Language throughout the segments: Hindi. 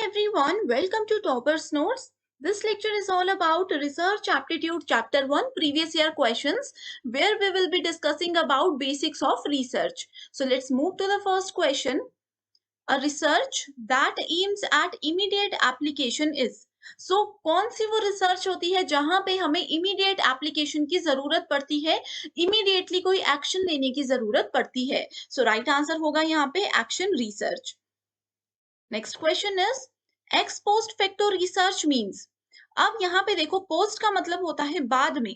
everyone, welcome to Topper's Notes. This lecture is all about Research Aptitude Chapter 1 previous year questions where we will be discussing about basics of research. So let's move to the first question. A research that aims at immediate application is. So कौन सी वो रिसर्च होती है जहां पे हमें इमीडिएट एप्लीकेशन की जरूरत पड़ती है, इमीडिएटली कोई एक्शन लेने की जरूरत पड़ती है. सो राइट आंसर होगा यहाँ पे action research. Next question is x post facto research means. अब यहाँ पे देखो, पोस्ट का मतलब होता है बाद में.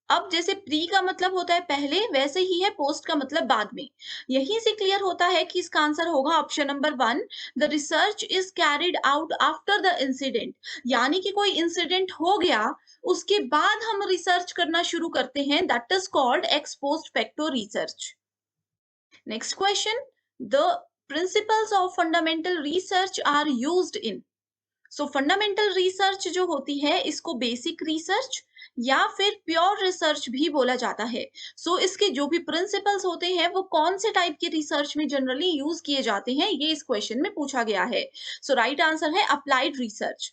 अब जैसे प्री का मतलब होता है पहले, वैसे ही है पोस्ट का मतलब बाद में. यहीं से क्लियर होता है कि इसका आंसर होगा option number 1. The research is carried out after the incident. यानी कि कोई इंसिडेंट हो गया, उसके बाद हम रिसर्च करना शुरू करते हैं. That is called x post facto research. Next question. The principles of fundamental research are used in. So fundamental research जो होती है इसको basic research या फिर pure research भी बोला जाता है. So इसके जो भी principles होते हैं वो कौन से टाइप के research में generally use किए जाते हैं, ये इस question में पूछा गया है. So right answer है applied research.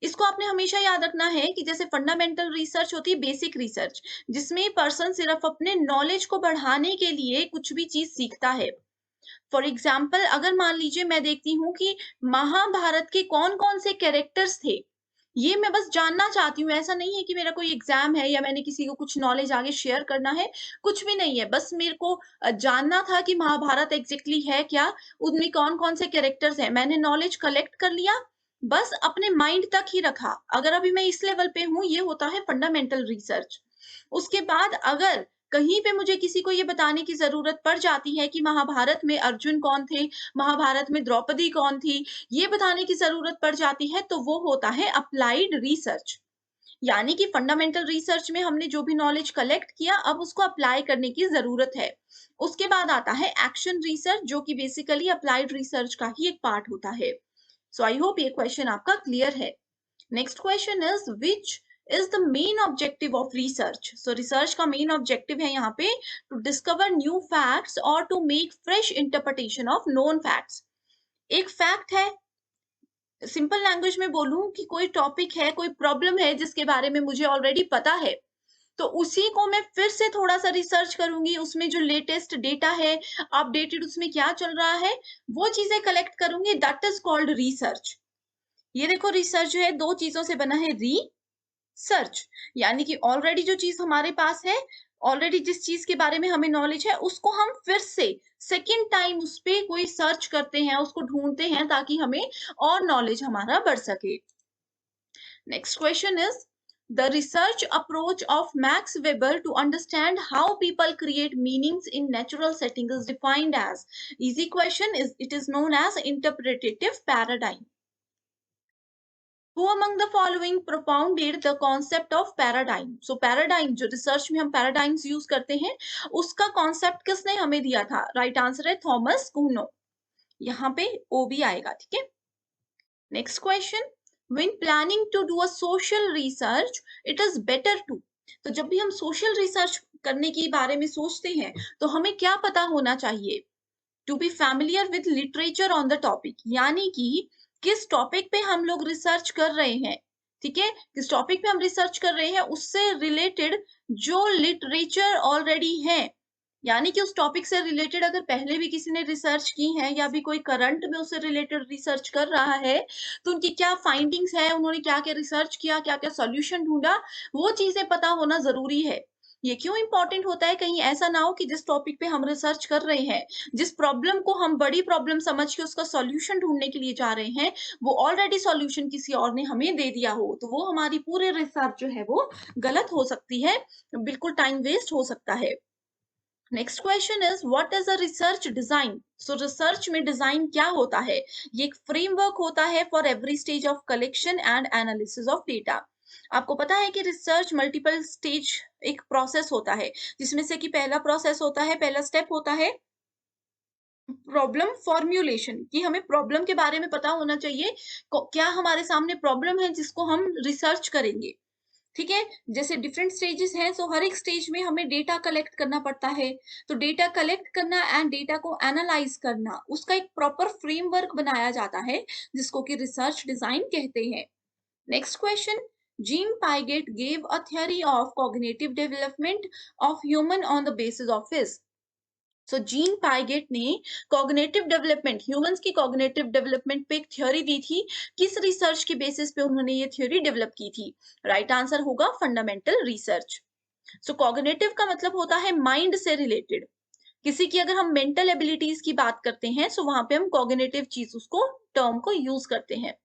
इसको आपने हमेशा याद रखना है कि जैसे फंडामेंटल रिसर्च होती है बेसिक रिसर्च, जिसमें पर्सन सिर्फ अपने नॉलेज को बढ़ाने के लिए कुछ भी चीज सीखता है. फॉर एग्जाम्पल, अगर मान लीजिए मैं देखती हूँ कि महाभारत के कौन कौन से कैरेक्टर्स थे, ये मैं बस जानना चाहती हूँ. ऐसा नहीं है कि मेरा कोई एग्जाम है या मैंने किसी को कुछ नॉलेज आगे शेयर करना है, कुछ भी नहीं है. बस मेरे को जानना था कि महाभारत एग्जैक्टली है क्या, उनमें कौन कौन से कैरेक्टर्स हैं. मैंने नॉलेज कलेक्ट कर लिया, बस अपने माइंड तक ही रखा. अगर अभी मैं इस लेवल पे हूँ, ये होता है फंडामेंटल रिसर्च. उसके बाद अगर कहीं पे मुझे किसी को ये बताने की जरूरत पड़ जाती है कि महाभारत में अर्जुन कौन थे, महाभारत में द्रौपदी कौन थी, ये बताने की जरूरत पड़ जाती है, तो वो होता है अप्लाइड रिसर्च. यानी कि फंडामेंटल रिसर्च में हमने जो भी नॉलेज कलेक्ट किया, अब उसको अप्लाई करने की जरूरत है. उसके बाद आता है एक्शन रिसर्च, जो कि बेसिकली अप्लाइड रिसर्च का ही एक पार्ट होता है. सो आई होप ये क्वेश्चन आपका क्लियर है. Next question is which is the main objective of research. So research का main objective है यहाँ पे to discover new facts or to make fresh interpretation of known facts. एक fact है, सिंपल लैंग्वेज में बोलूं कि कोई टॉपिक है, कोई प्रॉब्लम है जिसके बारे में मुझे ऑलरेडी पता है, तो उसी को मैं फिर से थोड़ा सा रिसर्च करूंगी. उसमें जो लेटेस्ट डेटा है, अपडेटेड उसमें क्या चल रहा है, वो चीजें कलेक्ट करूंगी. That is called research. ये देखो, रिसर्च जो है दो चीजों से बना है, सर्च, यानी कि ऑलरेडी जो चीज हमारे पास है, ऑलरेडी जिस चीज के बारे में हमें नॉलेज है, उसको हम फिर से सेकेंड टाइम उस पर कोई सर्च करते हैं, उसको ढूंढते हैं ताकि हमें और नॉलेज हमारा बढ़ सके. Next question is the research approach of Max Weber to understand how people create meanings in natural setting is defined as. Easy question is, it is known as interpretative paradigm. Who among the following propounded the concept of paradigm? So paradigm, जो रिसर्च में हम paradigms यूज करते हैं, उसका कॉन्सेप्ट किसने हमें दिया था? राइट आंसर है थॉमस कुहनो. यहाँ पे ओ भी आएगा, ठीक है. Next question. When planning to do a social research, it is better to. तो जब भी हम सोशल रिसर्च करने के बारे में सोचते हैं, तो हमें क्या पता होना चाहिए? To be familiar with literature on the topic. यानी कि किस टॉपिक पे हम लोग रिसर्च कर रहे हैं, ठीक है, किस टॉपिक पे हम रिसर्च कर रहे हैं, उससे रिलेटेड जो लिटरेचर ऑलरेडी है, यानी कि उस टॉपिक से रिलेटेड अगर पहले भी किसी ने रिसर्च की है या भी कोई करंट में उससे रिलेटेड रिसर्च कर रहा है, तो उनकी क्या फाइंडिंग्स है, उन्होंने क्या क्या रिसर्च किया, क्या क्या सॉल्यूशन ढूंढा, वो चीजें पता होना जरूरी है. ये क्यों इंपॉर्टेंट होता है? कहीं ऐसा ना हो कि जिस टॉपिक पे हम रिसर्च कर रहे हैं, जिस प्रॉब्लम को हम बड़ी प्रॉब्लम समझ के उसका सॉल्यूशन ढूंढने के लिए जा रहे हैं, वो ऑलरेडी सॉल्यूशन किसी और ने हमें दे दिया हो, तो वो हमारी पूरे रिसर्च जो है वो गलत हो सकती है, बिल्कुल टाइम वेस्ट हो सकता है. Next question is what is a research design. So research में डिजाइन क्या होता है? ये एक फ्रेमवर्क होता है for every stage of collection and analysis of data. आपको पता है कि रिसर्च मल्टीपल स्टेज एक प्रोसेस होता है, जिसमें से कि पहला प्रोसेस होता है, पहला स्टेप होता है प्रॉब्लम फॉर्म्यूलेशन, कि हमें प्रॉब्लम के बारे में पता होना चाहिए, क्या हमारे सामने प्रॉब्लम है जिसको हम रिसर्च करेंगे. ठीक है, जैसे डिफरेंट स्टेजेस हैं, सो हर एक स्टेज में हमें डेटा कलेक्ट करना पड़ता है। तो डेटा कलेक्ट करना एंड डेटा को एनालाइज करना, उसका एक प्रॉपर फ्रेमवर्क बनाया जाता है, जिसको कि रिसर्च डिजाइन कहते हैं। Next question, Jean Piaget gave a theory of cognitive development of human on the basis of his। So Jean Piaget ने कॉग्निटिव डेवलपमेंट, ह्यूमंस की कॉग्निटिव डेवलपमेंट पे एक थ्योरी दी थी। किस रिसर्च के बेसिस पे उन्होंने ये थ्योरी डेवलप की थी? राइट आंसर होगा फंडामेंटल रिसर्च। सो कॉग्निटिव का मतलब होता है माइंड से रिलेटेड। किसी की अगर हम मेंटल एबिलिटीज की बात करते हैं, सो वहां पे हम कॉग्निटिव चीज उसको टर्म को यूज करते हैं।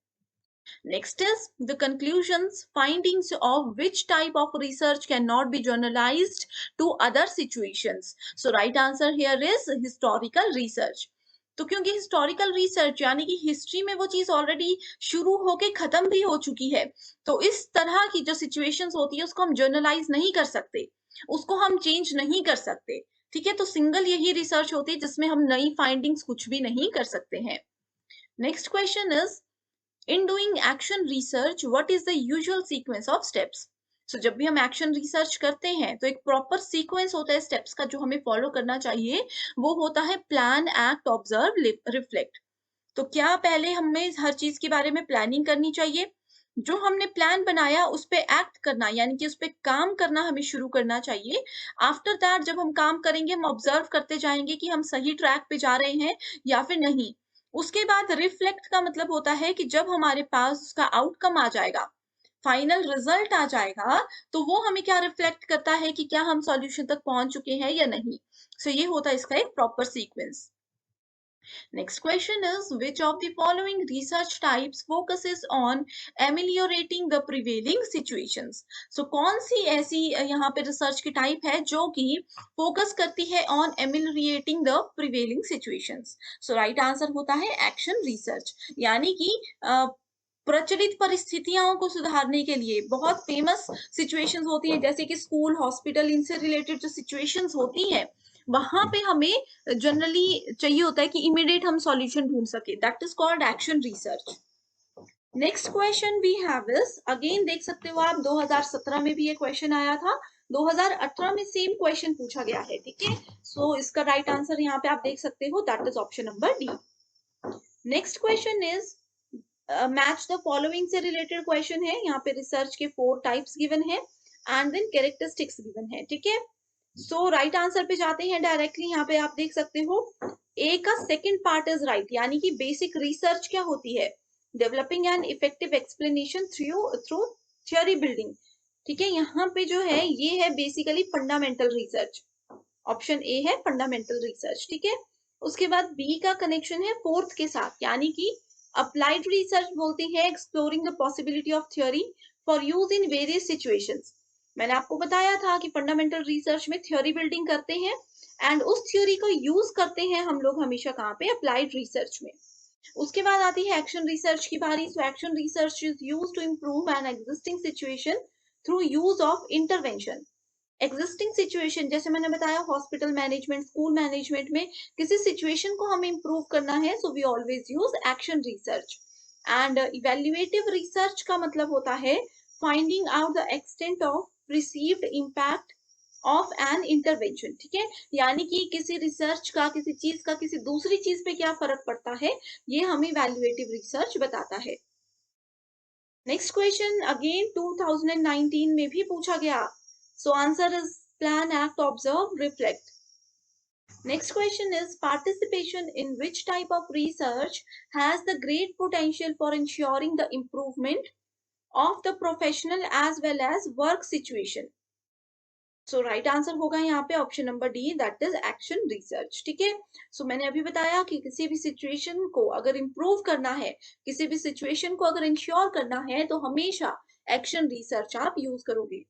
Next is the conclusions, findings of which type of research cannot be generalized to other situations. So right answer here is historical research. तो क्योंकि हिस्टोरिकल रिसर्च यानी कि हिस्ट्री में वो चीज ऑलरेडी शुरू होके खत्म भी हो चुकी है, तो इस तरह की जो सिचुएशंस होती है उसको हम जर्नलाइज नहीं कर सकते, उसको हम चेंज नहीं कर सकते। ठीक है, तो सिंगल यही रिसर्च होती है जिसमें हम नई फाइंडिंग्स कुछ भी नहीं कर सकते हैं। Next question is, in doing action research what is the usual sequence of steps? So जब भी हम एक्शन रिसर्च करते हैं तो एक प्रॉपर सीक्वेंस होता है स्टेप्स का जो हमें फॉलो करना चाहिए, वो होता है प्लान, एक्ट, ऑब्जर्व, रिफ्लेक्ट। तो क्या पहले हमें हर चीज के बारे में प्लानिंग करनी चाहिए, जो हमने प्लान बनाया उस पे एक्ट करना यानी कि उस पे काम करना हमें शुरू करना चाहिए। आफ्टर दैट जब हम काम करेंगे हम ऑब्जर्व करते जाएंगे कि हम सही ट्रैक पे जा रहे हैं या फिर नहीं। उसके बाद रिफ्लेक्ट का मतलब होता है कि जब हमारे पास उसका आउटकम आ जाएगा, फाइनल रिजल्ट आ जाएगा, तो वो हमें क्या रिफ्लेक्ट करता है कि क्या हम सॉल्यूशन तक पहुंच चुके हैं या नहीं। सो ये होता है इसका एक proper sequence. Next question is, which of the following research types focuses on ameliorating the prevailing situations? So कौन सी ऐसी यहाँ पे रिसर्च की टाइप है जो कि फोकस करती है on ameliorating the prevailing situations? So right answer होता है एक्शन रिसर्च, यानी कि प्रचलित परिस्थितियों को सुधारने के लिए बहुत फेमस सिचुएशंस होती हैं, जैसे कि स्कूल, हॉस्पिटल, इनसे रिलेटेड जो सिचुएशंस होती हैं, वहां पे हमें जनरली चाहिए होता है कि इमीडिएट हम सॉल्यूशन ढूंढ सके, that is called action research. Next question we have is, again देख सकते हो आप 2017 में भी ये क्वेश्चन आया था, 2018 में सेम क्वेश्चन पूछा गया है। ठीक है, सो इसका राइट आंसर यहाँ पे आप देख सकते हो, that is option number D. Next question is, match the following से रिलेटेड क्वेश्चन है। यहाँ पे रिसर्च के 4 टाइप्स गिवन है एंड देन कैरेक्टरिस्टिक्स गिवन है। ठीक है, सो राइट आंसर पे जाते हैं डायरेक्टली। यहाँ पे आप देख सकते हो ए का सेकंड पार्ट इज राइट, यानी कि बेसिक रिसर्च क्या होती है, developing an effective explanation through theory building. ठीक है, यहाँ पे जो है ये है basically fundamental research, option A है फंडामेंटल रिसर्च। ठीक है, उसके बाद बी का कनेक्शन है फोर्थ के साथ, यानी कि अप्लाइड रिसर्च बोलते हैं exploring the possibility of theory for use in various situations. मैंने आपको बताया था कि फंडामेंटल रिसर्च में थ्योरी बिल्डिंग करते हैं एंड उस थ्योरी को यूज करते हैं हम लोग हमेशा कहाँ पे, अप्लाइड रिसर्च में। उसके बाद आती है एक्शन रिसर्च की बारी। So action research is used to improve an existing situation through use of intervention. Existing situation जैसे मैंने बताया हॉस्पिटल मैनेजमेंट, स्कूल मैनेजमेंट में किसी सिचुएशन को हमें इंप्रूव करना है, so we always use action research. And evaluative research का मतलब होता है finding out the extent of received impact of an intervention. ठीक है, यानी कि किसी रिसर्च का, किसी चीज का किसी दूसरी चीज पे क्या फर्क पड़ता है, ये हमें इवेल्युएटिव रिसर्च बताता है। नेक्स्ट क्वेश्चन अगेन 2019 में भी पूछा गया, so answer is plan, act, observe, reflect. Next question is, participation in which type of research has the great potential for ensuring the improvement of the professional as well as work situation? So right answer होगा यहाँ पे option number D, that is action research. ठीक है, सो मैंने अभी बताया कि किसी भी सिचुएशन को अगर इंप्रूव करना है, किसी भी सिचुएशन को अगर इंश्योर करना है, तो हमेशा एक्शन रिसर्च आप यूज करोगे।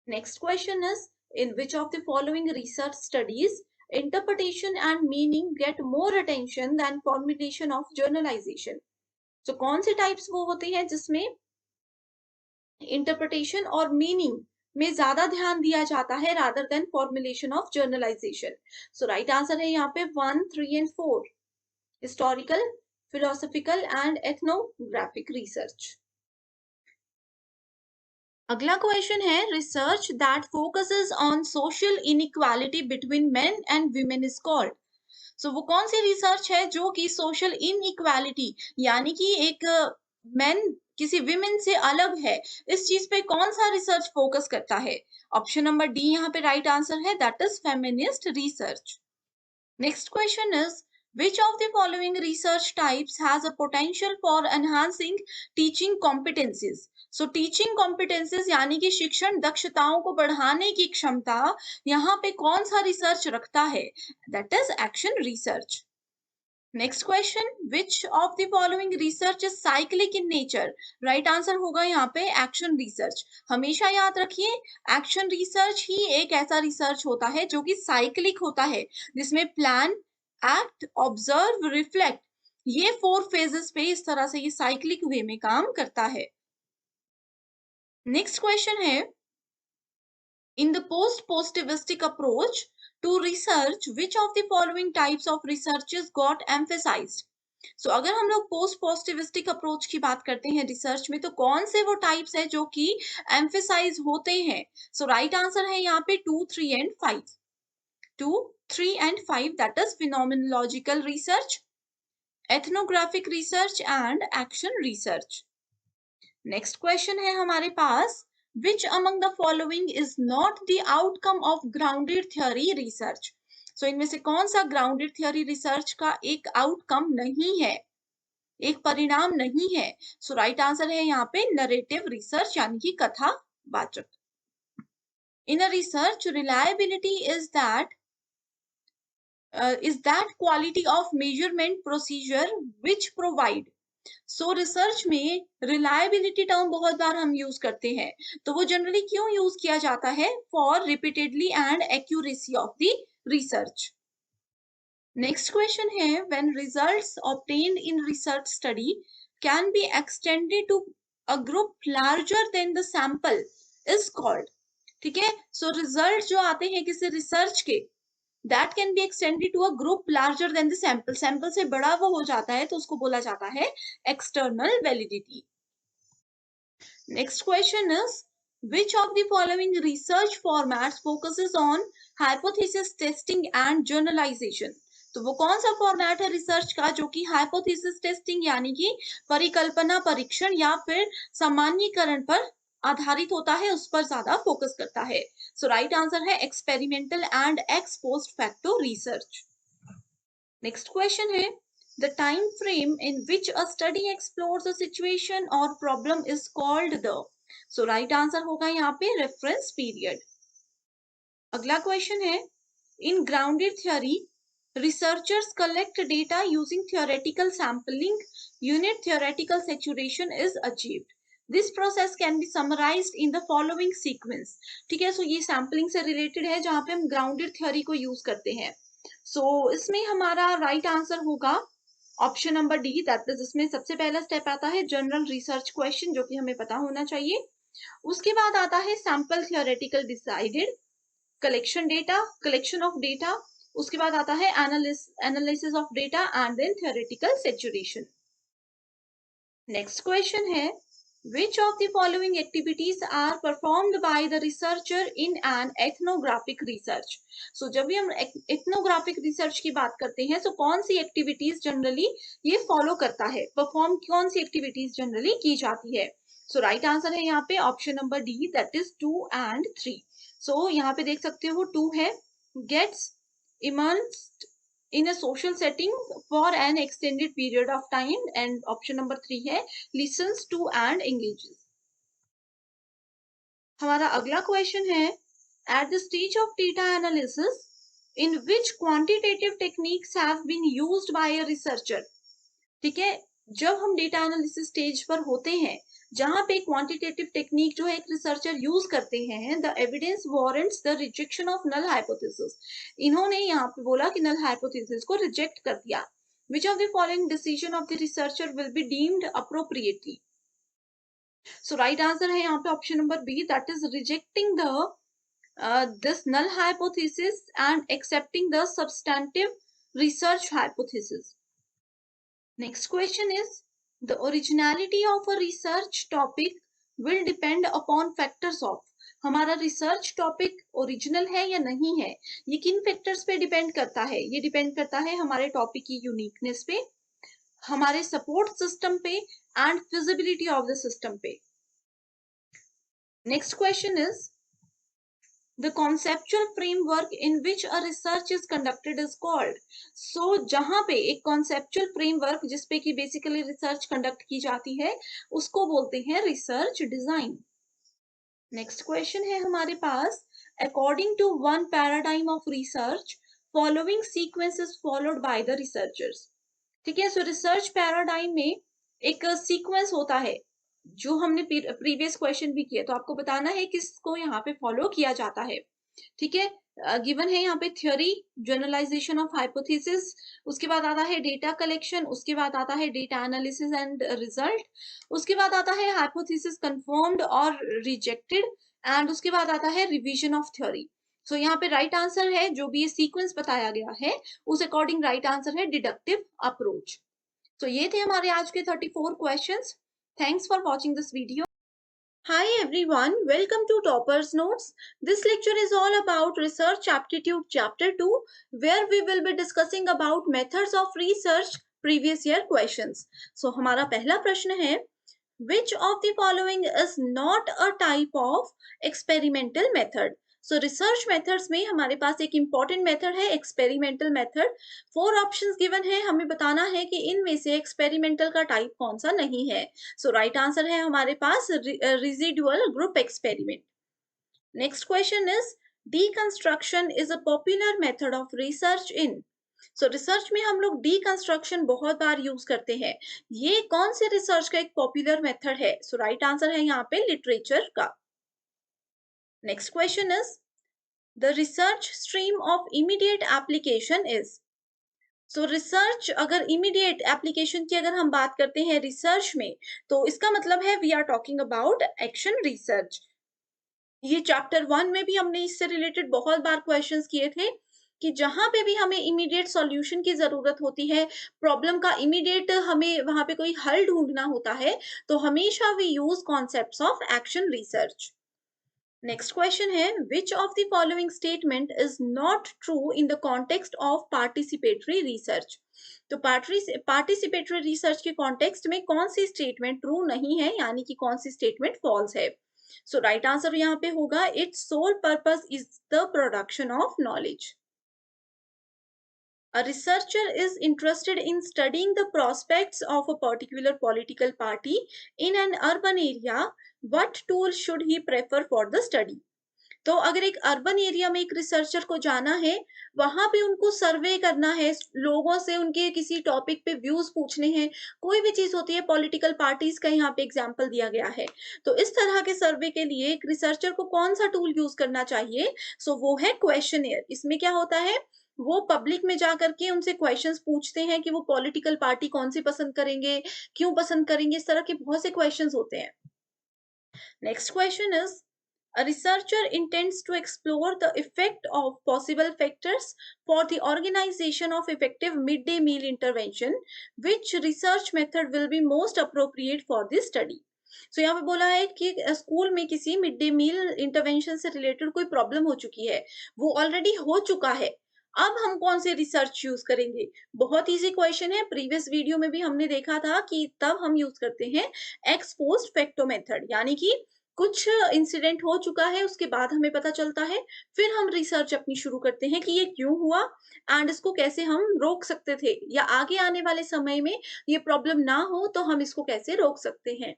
Next question is, in which of the following research studies interpretation and meaning get more attention than formulation of generalization? So कौन से टाइप्स वो होते हैं जिसमें इंटरप्रिटेशन और मीनिंग में ज्यादा ध्यान दिया जाता है rather than formulation of generalization? So right answer है यहाँ पे 1, 3 and 4, historical, philosophical and ethnographic research. अगला क्वेश्चन है research that focuses on social inequality between men and women is called. So वो कौन सी रिसर्च है जो कि सोशल इनइक्वालिटी यानी कि एक मेन किसी विमेन से अलग है, इस चीज पे कौन सा रिसर्च फोकस करता है? ऑप्शन नंबर डी यहाँ पे राइट आंसर है, that is feminist research. Next question is, which of the following research types has a potential for enhancing teaching competencies? So teaching competencies यानी कि शिक्षण दक्षताओं को बढ़ाने की क्षमता यहाँ पे कौन सा रिसर्च रखता है? That is action research. Next question, which of the following research is cyclic in nature? Right answer होगा यहाँ पे एक्शन रिसर्च। हमेशा याद रखिए एक्शन रिसर्च ही एक ऐसा रिसर्च होता है जो कि साइक्लिक होता है, जिसमें प्लान, एक्ट, ऑब्जर्व, रिफ्लेक्ट, ये 4 फेजेस पे इस तरह से ये साइक्लिक वे में काम करता है। नेक्स्ट क्वेश्चन है, in the post-positivistic approach to research, which of the following types of researches got emphasized? So अगर हम लोग पोस्ट पॉजिटिविस्टिक अप्रोच की बात करते हैं रिसर्च में, तो कौन से वो टाइप्स है जो कि एम्फेसाइज होते हैं? सो राइट आंसर है यहाँ पे 2, 3 and 5। 2, 3 and 5 that is phenomenological research, ethnographic research and action research. Next question है हमारे पास, which among the following is not the outcome of grounded theory research? So इनमें से कौन सा grounded theory research का एक आउटकम नहीं है, एक परिणाम नहीं है? सो राइट आंसर है यहाँ पे नरेटिव रिसर्च यानी कि कथावाचक। In a research reliability is that quality of measurement procedure which provide। So research में रिलायबिलिटी टर्म बहुत बार हम यूज करते हैं, तो वो जनरली क्यों यूज किया जाता है? For repeatedly and accuracy of the research. Next question है, when results obtained in research study can be extended to a group larger than the sample is called. ठीक है, सो रिजल्ट जो आते हैं किसी रिसर्च के, that can be extended to a group larger than the sample। Sample से बड़ा वो हो जाता है तो उसको बोला जाता है external validity। Next question is, which of the following research formats focuses on hypothesis testing and generalization? तो वो कौन सा फॉर्मेट है रिसर्च का जो कि हाइपोथेसिस टेस्टिंग यानी कि परिकल्पना परीक्षण या फिर सामान्यीकरण पर आधारित होता है, उस पर ज्यादा फोकस करता है? सो राइट आंसर है experimental and ex post facto research. Next question है, the time frame in which a study explores a situation or problem is called the. So right answer होगा यहाँ पे रेफरेंस पीरियड। अगला क्वेश्चन है, in grounded theory researchers collect data using theoretical sampling unit theoretical saturation is achieved। This process can be summarized in the following sequence। ठीक है, सो ये सैम्पलिंग से रिलेटेड है जहां पे हम ग्राउंडेड थ्योरी को यूज करते हैं। सो इसमें हमारा राइट आंसर होगा option number D, that is इसमें सबसे पहला स्टेप आता है जनरल रिसर्च क्वेश्चन जो कि हमें पता होना चाहिए। उसके बाद आता है sample theoretical decided, collection data, collection of data, उसके बाद आता है analysis of data and then theoretical saturation. Next question है, which of the following activities are performed by the researcher in an ethnographic research? So जब भी हम ethnographic research की बात करते हैं तो कौन सी एक्टिविटीज जनरली ये फॉलो करता है, परफॉर्म कौन सी एक्टिविटीज जनरली की जाती है? सो राइट आंसर है यहाँ पे option number D, that is 2 and 3। सो यहाँ पे देख सकते हो 2 है gets immersed in a social setting for an extended period of time, and option number 3 है listens to and engages। हमारा अगला क्वेश्चन है, at the stage of data analysis in which quantitative techniques have been used by a researcher। ठीक है, जब हम डेटा एनालिसिस स्टेज पर होते हैं जहां पे क्वांटिटेटिव टेक्निक जो है एक रिसर्चर यूज करते हैं, the evidence warrants the rejection of null hypothesis. इन्होंने यहाँ पे बोला कि नल हाइपोथेसिस को रिजेक्ट कर दिया। Which of the following decision of the researcher will be deemed appropriately? So right answer है यहाँ पे option number B, that is rejecting the this null hypothesis and accepting the substantive research hypothesis। Next question is, the originality of a research topic will depend upon factors of, हमारा रिसर्च टॉपिक ओरिजिनल है या नहीं है, ये किन फैक्टर्स पे डिपेंड करता है? ये डिपेंड करता है हमारे टॉपिक की यूनिकनेस पे, हमारे सपोर्ट सिस्टम पे and feasibility of the system पे। Next question is the conceptual framework in which a research is conducted is called। so जहां पे एक conceptual framework जिसपे कि basically research conduct की जाती है उसको बोलते हैं research design। नेक्स्ट क्वेश्चन है हमारे पास, according to one paradigm of research following sequence is followed by the researchers। ठीक है, सो रिसर्च पैराडाइम में एक सीक्वेंस होता है जो हमने प्रीवियस क्वेश्चन भी किया, तो आपको बताना है किसको यहाँ पे फॉलो किया जाता है। ठीक है, गिवन है यहाँ पे थ्योरी, जनरलाइजेशन ऑफ हाइपोथेसिस, उसके बाद आता है डेटा कलेक्शन, उसके बाद आता है डेटा एनालिसिस एंड रिजल्ट, उसके बाद आता है हाइपोथेसिस कंफर्म्ड और रिजेक्टेड, एंड उसके बाद आता है रिवीजन ऑफ थ्योरी। सो यहाँ पे राइट आंसर है, जो भी ये सीक्वेंस बताया गया है उस अकॉर्डिंग राइट आंसर है डिडक्टिव अप्रोच। तो ये थे हमारे आज के 34 questions. Thanks for watching this video. Hi everyone, welcome to Toppers Notes. This lecture is all about Research Aptitude Chapter 2, where we will be discussing about methods of research previous year questions. So हमारा पहला प्रश्न है, which of the following is not a type of experimental method? So research methods में हमारे पास एक इंपॉर्टेंट मेथड है एक्सपेरिमेंटल मेथड। 4 ऑप्शंस गिवन है, हमें बताना है कि इनमें से एक्सपेरिमेंटल का टाइप कौन सा नहीं है। सो राइट आंसर है हमारे पास residual group experiment. Next question is, deconstruction is a popular method of research in. So research में हम लोग डीकंस्ट्रक्शन बहुत बार यूज करते हैं, ये कौन से रिसर्च का एक पॉपुलर मेथड है? सो राइट आंसर है यहाँ पे लिटरेचर का। Next question is, the research stream of immediate application is। So research अगर इमीडिएट एप्लीकेशन की अगर हम बात करते हैं रिसर्च में, तो इसका मतलब है we are talking about action research. ये चैप्टर 1 में भी हमने इससे रिलेटेड बहुत बार क्वेश्चंस किए थे कि जहां पे भी हमें इमीडिएट सॉल्यूशन की जरूरत होती है, प्रॉब्लम का इमीडिएट हमें वहां पे कोई हल ढूंढना होता है, तो हमेशा we use concepts of action research. Next question है, which of the following statement is not true in the context of participatory research. तो पार्टिसिपेटरी रिसर्च के कॉन्टेक्स्ट में कौन सी स्टेटमेंट ट्रू नहीं है, यानी कि कौन सी स्टेटमेंट फॉल्स है? सो राइट आंसर यहाँ पे होगा, its sole purpose is the production of knowledge. A researcher is interested in studying the prospects of a particular political party in an urban area. What tool should he prefer for the study? तो अगर एक अर्बन एरिया में एक रिसर्चर को जाना है, वहां पे उनको सर्वे करना है, लोगों से उनके किसी टॉपिक पे व्यूज पूछने हैं, कोई भी चीज होती है, पॉलिटिकल पार्टीज का यहाँ पे एग्जांपल दिया गया है, तो इस तरह के सर्वे के लिए एक रिसर्चर को कौन सा टूल यूज करना चाहिए? सो वो है क्वेश्चनियर। इसमें क्या होता है, वो पब्लिक में जाकर के उनसे क्वेश्चंस पूछते हैं कि वो पॉलिटिकल पार्टी कौन सी पसंद करेंगे, क्यों पसंद करेंगे, इस तरह के बहुत से क्वेश्चंस होते हैं। Next question is, a researcher intends to explore the effect of possible factors for the organization of effective midday meal intervention. Which research method will be most appropriate for this study? So यहाँ पे बोला है कि स्कूल में किसी मिड डे मील इंटरवेंशन से रिलेटेड कोई प्रॉब्लम हो चुकी है, वो ऑलरेडी हो चुका है, अब हम कौन से रिसर्च यूज करेंगे? बहुत इजी क्वेश्चन है, प्रीवियस वीडियो में भी हमने देखा था कि तब हम यूज करते हैं एक्स पोस्ट फैक्टो मेथड, यानी कि कुछ इंसिडेंट हो चुका है, उसके बाद हमें पता चलता है, फिर हम रिसर्च अपनी शुरू करते हैं कि ये क्यों हुआ एंड इसको कैसे हम रोक सकते थे, या आगे आने वाले समय में ये प्रॉब्लम ना हो तो हम इसको कैसे रोक सकते हैं।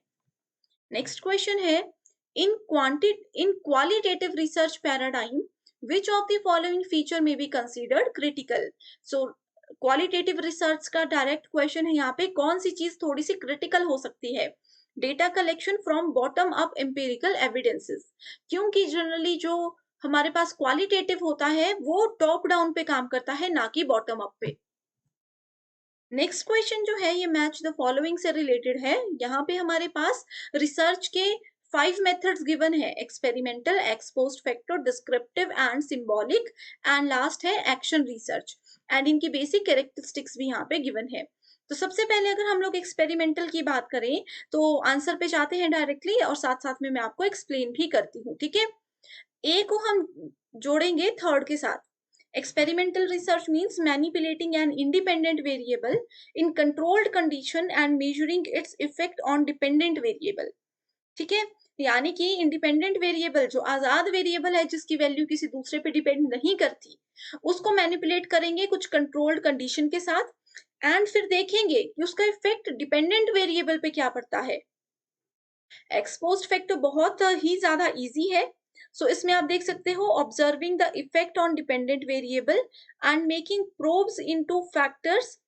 नेक्स्ट क्वेश्चन है, इन qualitative research paradigm which of the following feature may be considered critical? So qualitative research का डायरेक्ट क्वेश्चन है यहाँ पे, कौन सी चीज थोड़ी सी क्रिटिकल हो सकती है? Data collection from bottom up empirical evidences, क्योंकि जनरली जो हमारे पास क्वालिटेटिव होता है वो टॉप डाउन पे काम करता है, ना कि बॉटम अप पे। नेक्स्ट क्वेश्चन जो है ये मैच द फॉलोइंग से रिलेटेड है। यहाँ पे हमारे पास रिसर्च के 5 मेथड्स गिवन है, experimental, x post facto, descriptive and symbolic, and last है एक्शन रिसर्च, एंड इनकी बेसिक कैरेक्टरिस्टिक्स भी यहाँ पे गिवन है। तो सबसे पहले अगर हम लोग एक्सपेरिमेंटल की बात करें तो आंसर पे जाते हैं डायरेक्टली और साथ साथ में मैं आपको एक्सप्लेन भी करती हूँ, ठीक है। ए को हम जोड़ेंगे थर्ड के साथ। Experimental research means manipulating N independent variable in controlled condition and measuring it's effect on dependent variable, ठीक है। यानी कि इंडिपेंडेंट वेरिएबल जो आजाद वेरिएबल है जिसकी वैल्यू किसी दूसरे पे डिपेंड नहीं करती, उसको मैनिपुलेट करेंगे कुछ कंट्रोल्ड कंडीशन के साथ एंड फिर देखेंगे कि उसका इफेक्ट डिपेंडेंट वेरिएबल पे क्या पड़ता है। एक्सपोज्ड इफेक्ट तो बहुत ही ज्यादा इजी है। सो इसमें आप देख सकते हो observing the effect on dependent variable and making probes into factors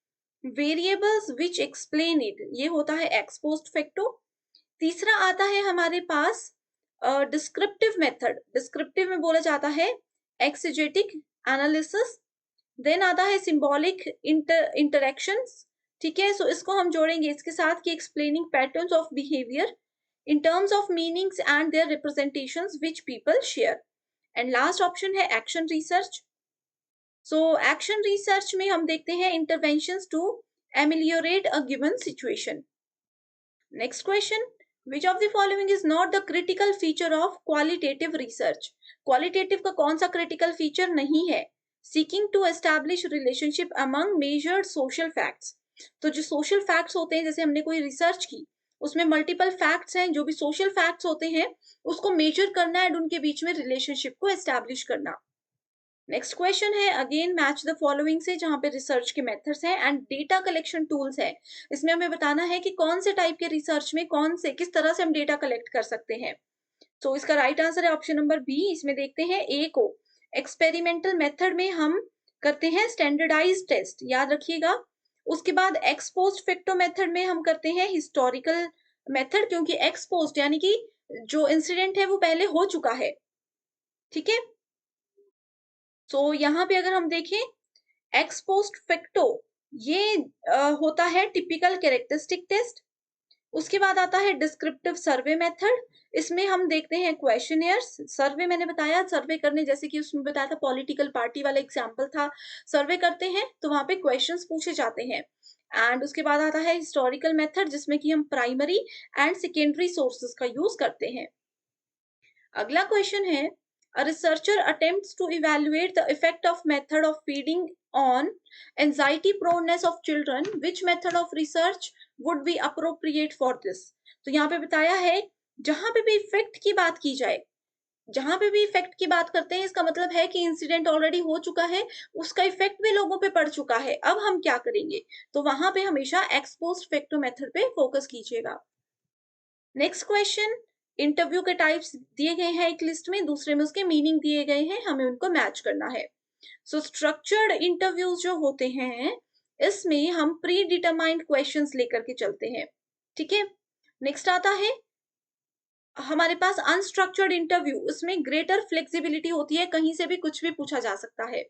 variables which explain it, ये होता है एक्सपोज्ड इफेक्टो। तीसरा आता है हमारे पास डिस्क्रिप्टिव मेथड। डिस्क्रिप्टिव में बोला जाता है एक्सेजेटिक एनालिसिस। देन आता है सिंबॉलिक इंटरेक्शंस, ठीक है। सो इसको हम जोड़ेंगे इसके साथ कि explaining patterns of behaviour in terms of meanings and their representations which people share. And last option है action research. So action research में हम देखते हैं interventions to ameliorate a given situation. Next question, which of the following is not the critical feature of qualitative research? Qualitative का कौन सा critical feature नहीं है? Seeking to establish relationship among measured social facts. तो जो social facts होते हैं, जैसे हमने कोई रिसर्च की उसमें मल्टीपल फैक्ट्स हैं, जो भी सोशल फैक्ट्स होते हैं उसको मेजर करना एंड उनके बीच में रिलेशनशिप को एस्टैब्लिश करना। नेक्स्ट क्वेश्चन है अगेन मैच द फॉलोइंग से, जहां पे रिसर्च के मेथड्स हैं एंड डेटा कलेक्शन टूल्स है। इसमें हमें बताना है कि कौन से टाइप के रिसर्च में कौन से किस तरह से हम डेटा कलेक्ट कर सकते हैं। तो इसका राइट आंसर है ऑप्शन नंबर बी। इसमें देखते हैं ए को, एक्सपेरिमेंटल मेथड में हम करते हैं स्टैंडर्डाइज टेस्ट, याद रखिएगा। उसके बाद एक्सपोज्ड इफेक्टो मेथड में हम करते हैं हिस्टोरिकल मेथड, क्योंकि एक्सपोज्ड यानी कि जो इंसिडेंट है वो पहले हो चुका है, ठीक है। तो यहाँ पे अगर हम देखें एक्सपोज्ड इफेक्टो ये होता है टिपिकल कैरेक्टरिस्टिक टेस्ट। उसके बाद आता है डिस्क्रिप्टिव सर्वे मेथड। इसमें हम देखते हैं क्वेश्चनियर्स। सर्वे मैंने बताया, सर्वे करने जैसे कि उसमें बताया था पॉलिटिकल पार्टी वाला एग्जांपल था। सर्वे करते हैं तो वहां पे क्वेश्चंस पूछे जाते हैं। एंड उसके बाद आता है हिस्टोरिकल मेथड, जिसमें कि हम प्राइमरी एंड सेकेंडरी सोर्सेस का यूज करते हैं। अगला क्वेश्चन है a researcher attempts to evaluate the effect of method of feeding on anxiety proneness of children, which method of research would be appropriate for this? तो यहाँ पे बताया है जहां पे भी इफेक्ट की बात की जाए, जहां पे भी इफेक्ट की बात करते हैं इसका मतलब है कि इंसिडेंट ऑलरेडी हो चुका है, उसका इफेक्ट भी लोगों पे पड़ चुका है, अब हम क्या करेंगे। तो वहां पे हमेशा एक्सपोज्ड इफेक्टो मेथड पे फोकस कीजिएगा। नेक्स्ट क्वेश्चन, इंटरव्यू के टाइप्स दिए गए हैं एक लिस्ट में, दूसरे में उसके मीनिंग दिए गए हैं, हमें उनको मैच करना है। सो स्ट्रक्चर्ड इंटरव्यूज जो होते हैं इसमें हम प्री डिटरमाइंड क्वेश्चंस लेकर के चलते हैं, ठीक है। नेक्स्ट आता है हमारे पास अनस्ट्रक्चर्ड इंटरव्यू, उसमें ग्रेटर फ्लेक्सिबिलिटी होती है, कहीं से भी कुछ भी पूछा जा सकता है।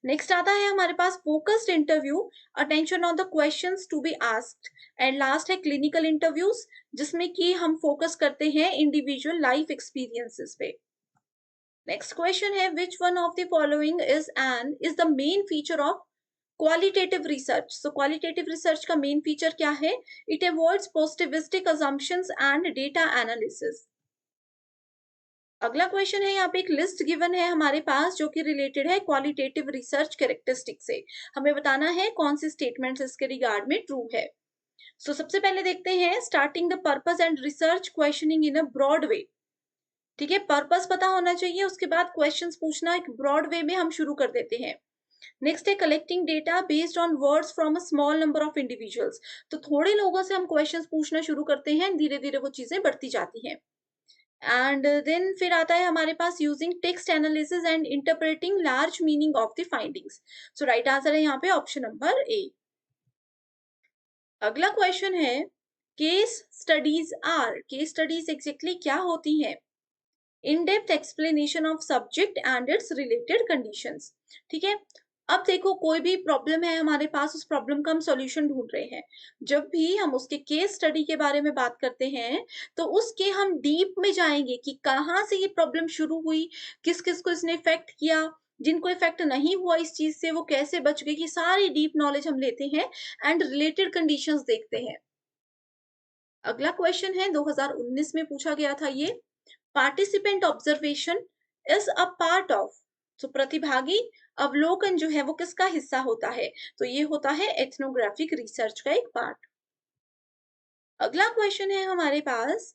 नेक्स्ट आता है हमारे पास focused interview, attention on the questions to be asked. And last है क्लिनिकल इंटरव्यूज, जिसमें कि हम फोकस करते हैं इंडिविजुअल लाइफ एक्सपीरियंसेस पे। नेक्स्ट क्वेश्चन है which one of the following is the main feature of qualitative research. So qualitative research का मेन फीचर क्या है? It avoids positivistic assumptions and data analysis. अगला क्वेश्चन है, यहाँ पे एक लिस्ट गिवन है हमारे पास जो कि रिलेटेड है क्वालिटेटिव रिसर्च कैरेक्टरिस्टिक से। हमें बताना है कौन सी स्टेटमेंट्स इसके रिगार्ड में ट्रू है। सो सबसे पहले देखते हैं starting the purpose and research questioning in a broad way, ठीक है। पर्पस पता होना चाहिए, उसके बाद क्वेश्चंस पूछना एक ब्रॉड वे में हम शुरू कर देते हैं। नेक्स्ट है collecting data based on words from a small number of individuals. तो थोड़े लोगों से हम क्वेश्चंस पूछना शुरू करते हैं, धीरे धीरे वो चीजें बढ़ती जाती हैं। एंड देन फिर आता है हमारे पास using text analysis and interpreting large meaning of the findings. So right answer है यहाँ पे ऑप्शन नंबर ए। अगला क्वेश्चन है case studies are. Case studies exactly क्या होती हैं? In depth explanation of subject and its related conditions, ठीक है। अब देखो कोई भी प्रॉब्लम है हमारे पास, उस प्रॉब्लम का हम सॉल्यूशन ढूंढ रहे हैं। जब भी हम उसके केस स्टडी के बारे में बात करते हैं तो उसके हम डीप में जाएंगे कि कहाँ से ये प्रॉब्लम शुरू हुई, किस किस को इसने इफेक्ट किया, जिनको इफेक्ट नहीं हुआ इस चीज से वो कैसे बच गए, कि सारी डीप नॉलेज हम लेते हैं एंड रिलेटेड कंडीशंस देखते हैं। अगला क्वेश्चन है 2019 में पूछा गया था ये, participant observation is a part of, तो प्रतिभागी अवलोकन जो है वो किसका हिस्सा होता है, तो ये होता है एथनोग्राफिक रिसर्च का एक पार्ट। अगला क्वेश्चन है हमारे पास,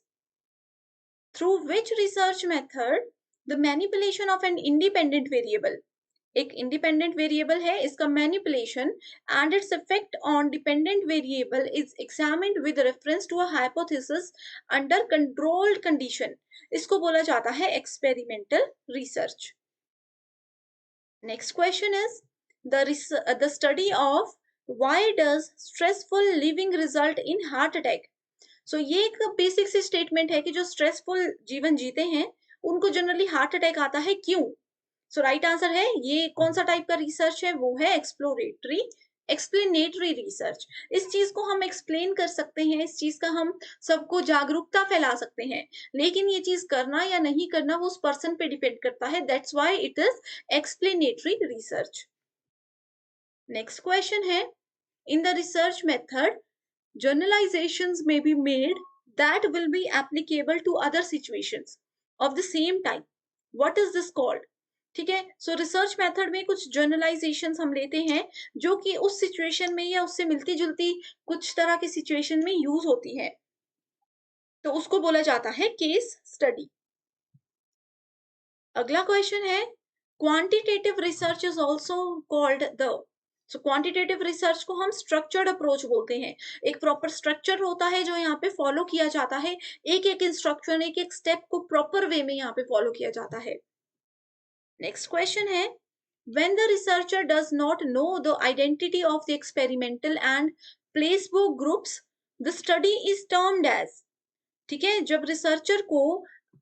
through which research method the manipulation of an independent variable, एक इंडिपेंडेंट वेरिएबल है, इसका manipulation and its effect on dependent variable is examined with reference to a hypothesis under controlled condition, इसको बोला जाता है experimental research. Next question is the study of why does stressful living result in heart attack, so ये एक बेसिक सी स्टेटमेंट है कि जो स्ट्रेसफुल जीवन जीते हैं उनको जनरली हार्ट अटैक आता है, क्यों? सो राइट आंसर है, ये कौन सा टाइप का रिसर्च है, वो है एक्सप्लोरेटरी एक्सप्लेनेटरी रिसर्च। इस चीज को हम एक्सप्लेन कर सकते हैं, इस चीज का हम सबको जागरूकता फैला सकते हैं, लेकिन ये चीज करना या नहीं करना वो उस पर्सन पे डिपेंड करता है, that's why it is explanatory research. Next question है, in the research method generalizations may be made that will be applicable to other situations of the same type, what is this called? ठीक है, सो रिसर्च मेथड में कुछ जनरलाइजेशंस हम लेते हैं जो कि उस सिचुएशन में या उससे मिलती जुलती कुछ तरह की सिचुएशन में यूज होती है, तो उसको बोला जाता है केस स्टडी। अगला क्वेश्चन है, quantitative research is also called the, so quantitative research को हम स्ट्रक्चर्ड अप्रोच बोलते हैं, एक प्रॉपर स्ट्रक्चर होता है जो यहाँ पे फॉलो किया जाता है, एक एक इंस्ट्रक्शन एक एक स्टेप को प्रॉपर वे में यहाँ पे फॉलो किया जाता है। नेक्स्ट क्वेश्चन है, when the researcher does not know the identity of the experimental and placebo groups, the study is termed as, ठीक है, जब रिसर्चर को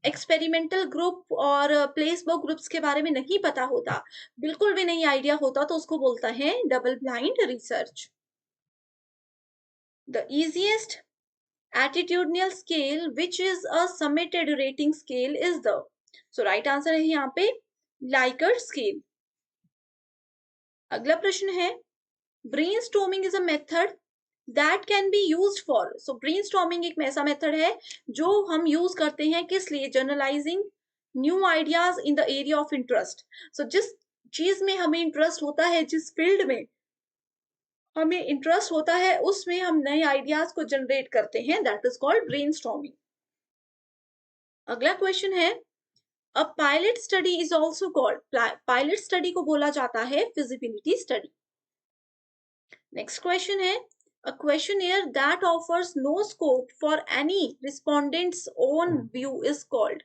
एक्सपेरिमेंटल ग्रुप और प्लेसबो ग्रुप्स के बारे में नहीं पता होता, बिल्कुल भी नहीं आइडिया होता, तो उसको बोलता है double blind research. The easiest attitudinal scale which is a summated rating scale is the, so right answer है यहाँ पे लाइकर्ट स्केल। अगला प्रश्न है, brainstorming is a method that can be used for, so brainstorming एक ऐसा मेथड है जो हम यूज करते हैं किस लिए, generalizing new ideas in the area of interest, so जिस चीज में हमें इंटरेस्ट होता है, जिस फील्ड में हमें इंटरेस्ट होता है उसमें हम नए आइडियाज को जनरेट करते हैं, दैट इज कॉल्ड ब्रेनस्टॉर्मिंग। अगला क्वेश्चन है, a pilot study is also called, pilot study को बोला जाता है फिजिबिलिटी स्टडी। नेक्स्ट क्वेश्चन है, a questionnaire that offers no scope for any respondent's own view is called,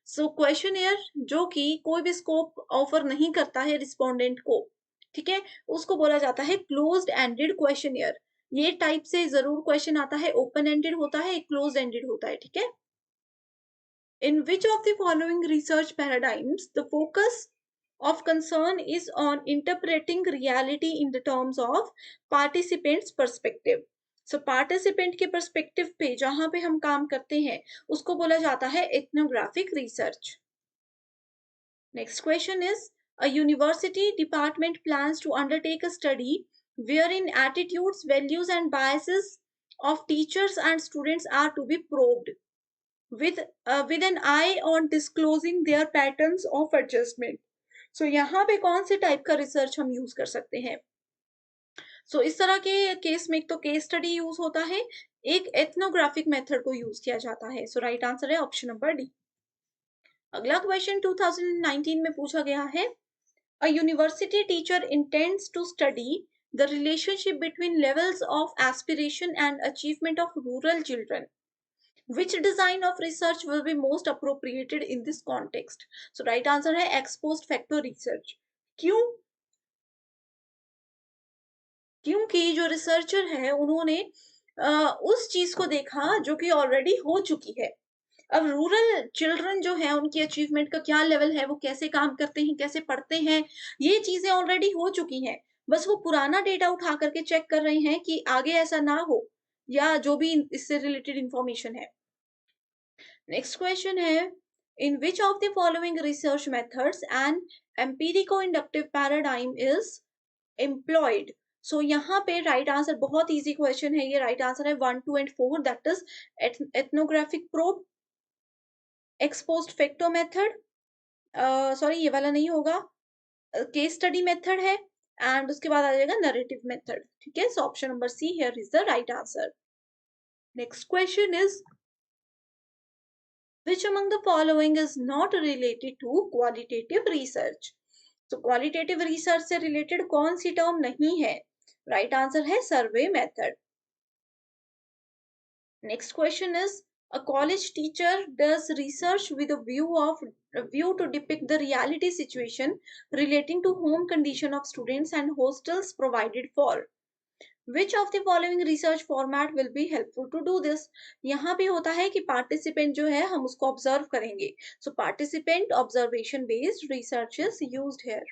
so questionnaire जो कि कोई भी स्कोप ऑफर नहीं करता है रिस्पोंडेंट को, ठीक है, उसको बोला जाता है क्लोज्ड एंडेड क्वेश्चनियर। ये टाइप से जरूर क्वेश्चन आता है, ओपन एंडेड होता है, क्लोज्ड एंडेड होता है, ठीक है। In which of the following research paradigms the focus of concern is on interpreting reality in the terms of participants perspective, so participant के perspective पे जहां पे हम काम करते हैं उसको बोला जाता है ethnographic research। Next question is, a university department plans to undertake a study wherein attitudes, values and biases of teachers and students are to be probed with an eye on disclosing their patterns of adjustment, सो यहाँ पे कौन से टाइप का रिसर्च हम यूज कर सकते हैं, सो इस तरह के केस में एक तो केस स्टडी यूज होता है, एक एथनोग्राफिक मेथड को यूज किया जाता है, सो राइट आंसर है ऑप्शन नंबर डी। अगला क्वेश्चन 2019 में पूछा गया है, a university teacher intends to study the relationship between levels of aspiration and achievement of rural children, which design of research will be most appropriated in this context, so right answer है ex post facto research। क्यों? क्योंकि जो रिसर्चर है उन्होंने उस चीज को देखा जो कि ऑलरेडी हो चुकी है। अब रूरल चिल्ड्रन जो है उनकी अचीवमेंट का क्या लेवल है, वो कैसे काम करते हैं, कैसे पढ़ते हैं, ये चीजें ऑलरेडी हो चुकी हैं, बस वो पुराना डेटा उठा करके चेक कर रहे हैं कि आगे ऐसा ना हो, या जो भी इससे रिलेटेड इंफॉर्मेशन है। नेक्स्ट क्वेश्चन है, In which of the following research methods an empirico-inductive paradigm is employed? So यहाँ पे राइट आंसर बहुत इजी क्वेश्चन है, ये राइट आंसर है 1, 2 and 4, that is ethnographic probe, ex post facto method, sorry ये वाला नहीं होगा, केस स्टडी मेथड है, एंड उसके बाद आ जाएगा नरेटिव मेथड। ठीक है, so option number C here is the right answer. Next question is which among the following is not related to qualitative research? तो क्वालिटेटिव रिसर्च से रिलेटेड कौन सी टर्म नहीं है? राइट आंसर है survey method. Next question is a college teacher does research with a view to depict the reality situation relating to home condition of students and hostels provided for. Which of the following research format will be helpful to do this? यहाँ भी होता है कि पार्टिसिपेंट जो है हम उसको ऑब्जर्व करेंगे, so participant observation based research is used here.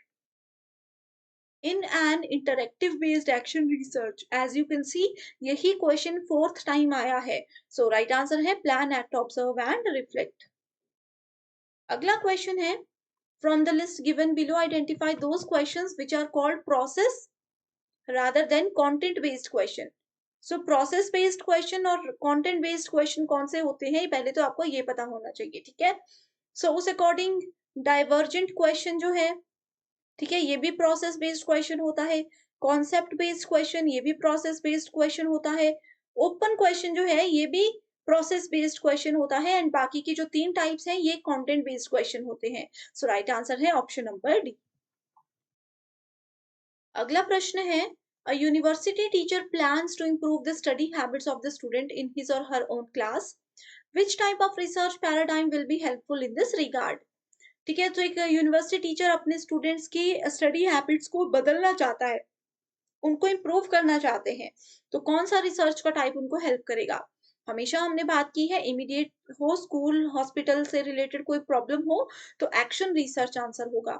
In an interactive based action research, as you can see, यही क्वेश्चन 4th टाइम आया है, सो राइट आंसर है plan, act, observe and reflect. अगला क्वेश्चन है from the list given below identify those questions which are called process rather than content based question. So process based question और content based question कौन से होते हैं, पहले तो आपको ये पता होना चाहिए। ठीक है, so उस अकॉर्डिंग डाइवर्जेंट क्वेश्चन जो है, ठीक है, ये भी प्रोसेस बेस्ड क्वेश्चन होता है। कॉन्सेप्ट बेस्ड क्वेश्चन ये भी प्रोसेस बेस्ड क्वेश्चन होता है। ओपन क्वेश्चन जो है ये भी प्रोसेस बेस्ड क्वेश्चन होता है, एंड बाकी की जो 3 टाइप्स हैं ये कंटेंट बेस्ड क्वेश्चन होते हैं। सो राइट आंसर है ऑप्शन नंबर डी। अगला प्रश्न है A university teacher plans to improve the study habits of the student in his or her own class. Which type of research paradigm will be helpful in this regard? ठीक है, तो एक यूनिवर्सिटी टीचर अपने स्टूडेंट्स की स्टडी हैबिट्स को बदलना चाहता है, उनको इम्प्रूव करना चाहते हैं, तो कौन सा रिसर्च का टाइप उनको हेल्प करेगा? हमेशा हमने बात की है इमीडिएट हो, स्कूल हॉस्पिटल से रिलेटेड कोई प्रॉब्लम हो तो एक्शन रिसर्च आंसर होगा।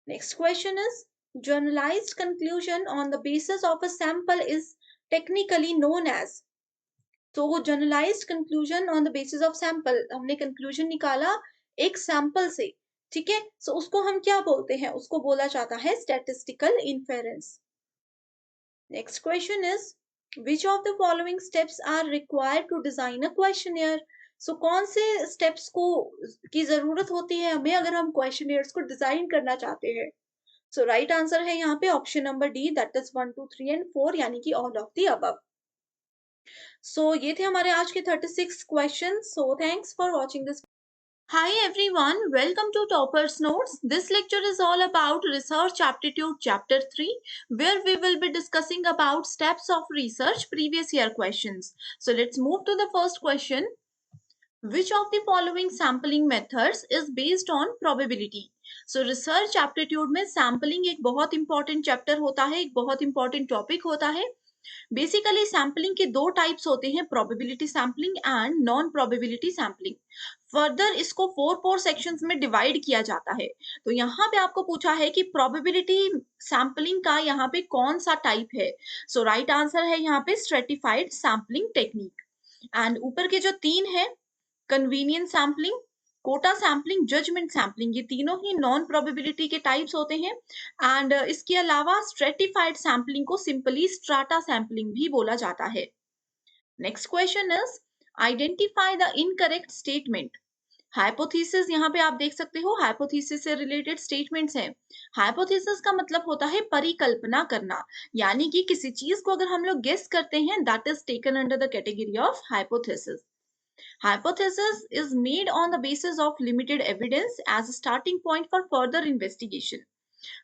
Next question is generalized conclusion on the basis of a sample is technically known as. तो generalized conclusion on the basis of sample, हमने conclusion निकाला एक sample से, ठीक है, so उसको हम क्या बोलते हैं? उसको बोला जाता है statistical inference. Next question is which of the following steps are required to design a questionnaire? So कौन से steps को की जरूरत होती है हमें अगर हम questionnaires को डिजाइन करना चाहते हैं? सो राइट आंसर है यहाँ पे option number D, that is 1, 2, 3 and 4, यानी कि ऑल ऑफ द अबव। सो ये थे हमारे आज के 36 question. So thanks for watching this. Hi everyone, welcome to Toppers Notes. This lecture is all about Research Aptitude Chapter 3, where we will be discussing about steps of research previous year questions. So let's move to the first question. Which of the following sampling methods is based on probability? So research aptitude में sampling एक बहुत important chapter होता है, एक बहुत important topic होता है। बेसिकली सैम्पलिंग के 2 टाइप्स होते हैं, probability sampling and non probability sampling. Further इसको 4 सेक्शंस में डिवाइड किया जाता है। तो यहाँ पे आपको पूछा है कि प्रोबेबिलिटी सैम्पलिंग का यहाँ पे कौन सा टाइप है? सो राइट आंसर है यहाँ पे स्ट्रेटिफाइड सैम्पलिंग टेक्निक। एंड ऊपर के जो 3 है, convenience sampling, quota sampling, judgement sampling, ये तीनों ही नॉन प्रोबेबिलिटी के टाइप्स होते हैं। एंड इसके अलावा स्ट्रेटिफाइड सैम्पलिंग को सिंपली स्ट्राटा सैम्पलिंग भी बोला जाता है। Next question is identify the incorrect statement. Hypothesis यहाँ पे आप देख सकते हो, हाइपोथेसिस से रिलेटेड स्टेटमेंट्स हैं। हाइपोथेसिस का मतलब होता है परिकल्पना करना, यानी कि किसी चीज को अगर हम लोग गेस करते हैं, that is taken under the category of hypothesis. Hypothesis is made on the basis of limited evidence as a starting point for further investigation.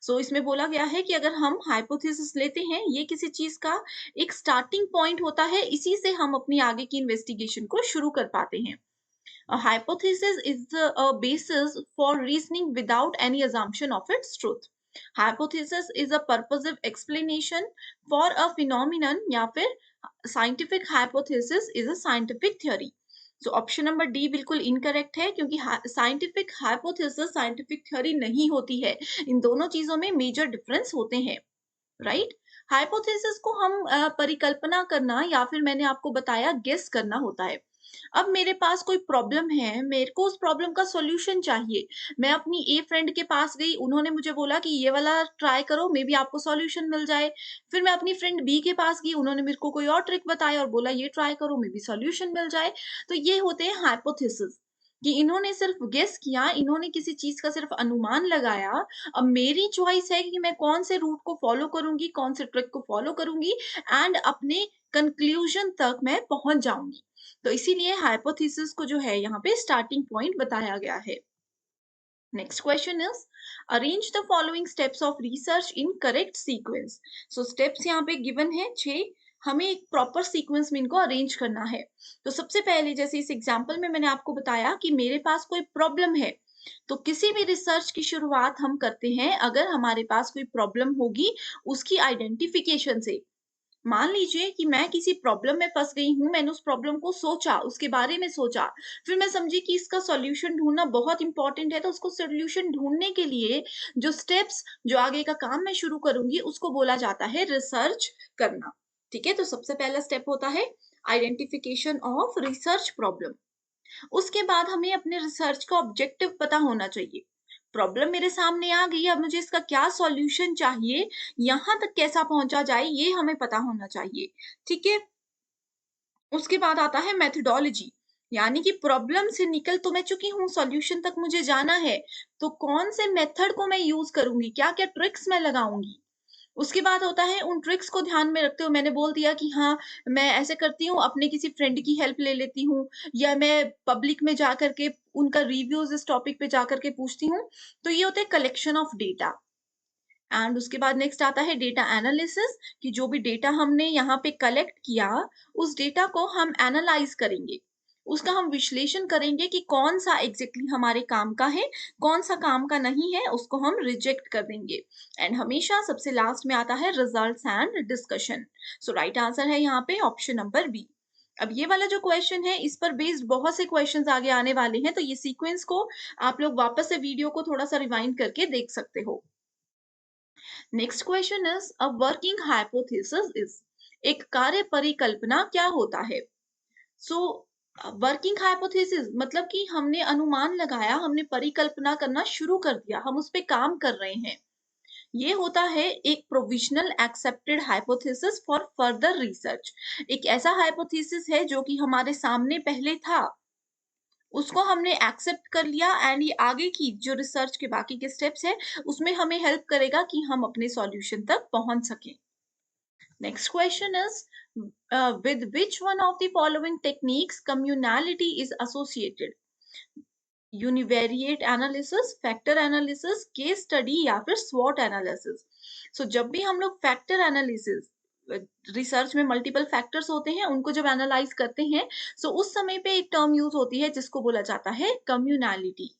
So इसमें बोला गया है कि अगर हम hypothesis लेते हैं, ये किसी चीज का एक starting point होता है, इसी से हम अपनी आगे की investigation को शुरू कर पाते हैं. A hypothesis is a basis for reasoning without any assumption of its truth. Hypothesis is a purposive explanation for a phenomenon, या फिर scientific hypothesis is a scientific theory. So option number D बिल्कुल इनकरेक्ट है, क्योंकि साइंटिफिक हाइपोथेसिस साइंटिफिक थ्योरी नहीं होती है। इन दोनों चीजों में मेजर डिफरेंस होते हैं, राइट? हाइपोथेसिस को हम परिकल्पना करना या फिर मैंने आपको बताया गेस करना होता है। अब मेरे पास कोई प्रॉब्लम है, मेरे को उस प्रॉब्लम का सॉल्यूशन चाहिए। मैं अपनी ए फ्रेंड के पास गई, उन्होंने मुझे बोला कि ये वाला ट्राई करो, मे बी आपको सॉल्यूशन मिल जाए। फिर मैं अपनी फ्रेंड बी के पास गई, उन्होंने मेरे को कोई और ट्रिक बताया और बोला ये ट्राई करो, मे बी सॉल्यूशन मिल जाए। तो ये होते हैं हाइपोथेसिस कि इन्होंने सिर्फ गेस किया, इन्होंने किसी चीज़ का सिर्फ अनुमान लगाया। अब मेरी चॉइस है कि मैं कौन से रूट को फॉलो करूँगी, कौन से ट्रिक को फॉलो करूँगी एंड अपने कंक्लूजन तक मैं पहुँच जाऊँगी। तो इसीलिए हाइपोथेसिस को जो है यहाँ पे स्टार्टिंग पॉइंट बताया गया है। Next question is arrange the following steps of research in correct sequence. So steps यहाँ पे गिवन है 6, हमें एक प्रॉपर सीक्वेंस में इनको अरेंज करना है। तो सबसे पहले जैसे इस एग्जांपल में मैंने आपको बताया कि मेरे पास कोई प्रॉब्लम है, तो किसी भी रिसर्च की शुरुआत हम करते हैं अगर हमारे पास कोई प्रॉब्लम होगी उसकी आइडेंटिफिकेशन से। मान लीजिए कि मैं किसी प्रॉब्लम में फंस गई हूँ, मैंने उस प्रॉब्लम को सोचा, उसके बारे में सोचा, फिर मैं समझी कि इसका सॉल्यूशन ढूंढना बहुत इंपॉर्टेंट है, तो उसको सॉल्यूशन ढूंढने के लिए जो स्टेप्स, जो आगे का काम मैं शुरू करूंगी, उसको बोला जाता है रिसर्च करना। ठीक है, तो सबसे पहला स्टेप होता है आइडेंटिफिकेशन ऑफ रिसर्च प्रॉब्लम। उसके बाद हमें अपने रिसर्च का ऑब्जेक्टिव पता होना चाहिए। प्रॉब्लम मेरे सामने आ गई, अब मुझे इसका क्या सॉल्यूशन चाहिए, यहाँ तक कैसा पहुंचा जाए, ये हमें पता होना चाहिए। ठीक है, उसके बाद आता है मेथोडोलॉजी, यानी कि प्रॉब्लम से निकल तो मैं चुकी हूँ, सॉल्यूशन तक मुझे जाना है, तो कौन से मेथड को मैं यूज करूंगी, क्या क्या ट्रिक्स मैं लगाऊंगी। उसके बाद होता है उन ट्रिक्स को ध्यान में रखते हुए मैंने बोल दिया कि हाँ, मैं ऐसे करती हूँ, अपने किसी फ्रेंड की हेल्प ले लेती हूँ, या मैं पब्लिक में जाकर के उनका रिव्यूज इस टॉपिक पे जाकर के पूछती हूँ। तो ये होता है कलेक्शन ऑफ डेटा। एंड उसके बाद नेक्स्ट आता है डेटा एनालिसिस, कि जो भी डेटा हमने यहाँ पे कलेक्ट किया, उस डेटा को हम एनालाइज करेंगे, उसका हम विश्लेषण करेंगे कि कौन सा एग्जैक्टली हमारे काम का है, कौन सा काम का नहीं है, उसको हम रिजेक्ट कर देंगे। एंड हमेशा सबसे लास्ट में आता है results and discussion. So right answer है यहाँ पे ऑप्शन नंबर बी। अब ये वाला जो क्वेश्चन है, इस पर बेस्ड बहुत से क्वेश्चंस आगे आने वाले हैं, तो ये सीक्वेंस को आप लोग वापस से वीडियो को थोड़ा सा रिवाइंड करके देख सकते हो। Next question is a working hypothesis is, एक कार्य परिकल्पना क्या होता है। सो वर्किंग हाइपोथेसिस मतलब कि हमने अनुमान लगाया, हमने परिकल्पना करना शुरू कर दिया, हम उस पे काम कर रहे हैं। ये होता है एक provisional accepted hypothesis for further research. एक ऐसा हाइपोथेसिस है जो कि हमारे सामने पहले था, उसको हमने एक्सेप्ट कर लिया एंड ये आगे की जो रिसर्च के बाकी के स्टेप्स है उसमें हमें हेल्प करेगा कि हम अपने सॉल्यूशन तक पहुंच सकें। Next question is with which one of the following techniques communality is associated। Univariate analysis, factor analysis, case study या फिर स्वॉट एनालिसिस। सो जब भी हम लोग फैक्टर एनालिसिस, रिसर्च में मल्टीपल फैक्टर्स होते हैं, उनको जब एनालाइज करते हैं, सो उस समय पे एक टर्म यूज होती है जिसको बोला जाता है कम्युनैलिटी।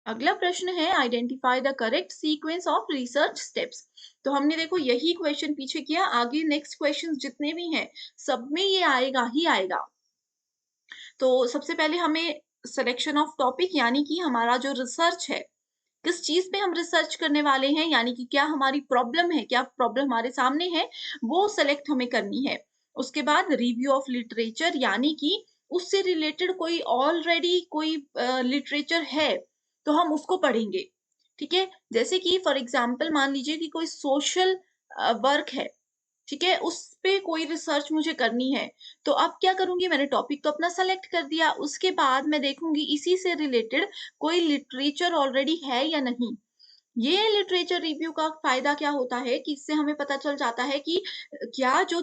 अगला प्रश्न है identify the correct sequence of research steps. तो हमने देखो यही क्वेश्चन पीछे किया, आगे नेक्स्ट क्वेश्चन जितने भी हैं सब में ये आएगा ही आएगा। तो सबसे पहले हमें सिलेक्शन ऑफ टॉपिक, यानी कि हमारा जो रिसर्च है, किस चीज पे हम रिसर्च करने वाले हैं, यानी कि क्या हमारी प्रॉब्लम है, क्या प्रॉब्लम हमारे सामने है, वो सेलेक्ट हमें करनी है। उसके बाद रिव्यू ऑफ लिटरेचर, यानी कि उससे रिलेटेड कोई ऑलरेडी कोई लिटरेचर है तो हम उसको पढ़ेंगे। ठीक है, जैसे कि फॉर एग्जाम्पल मान लीजिए कि कोई सोशल वर्क है, ठीक है, उस पे कोई रिसर्च मुझे करनी है, तो अब क्या करूंगी, मैंने टॉपिक तो अपना सेलेक्ट कर दिया, उसके बाद मैं देखूंगी इसी से रिलेटेड कोई लिटरेचर ऑलरेडी है या नहीं। ये लिटरेचर रिव्यू का फायदा क्या होता है कि इससे हमें पता चल जाता है कि क्या जो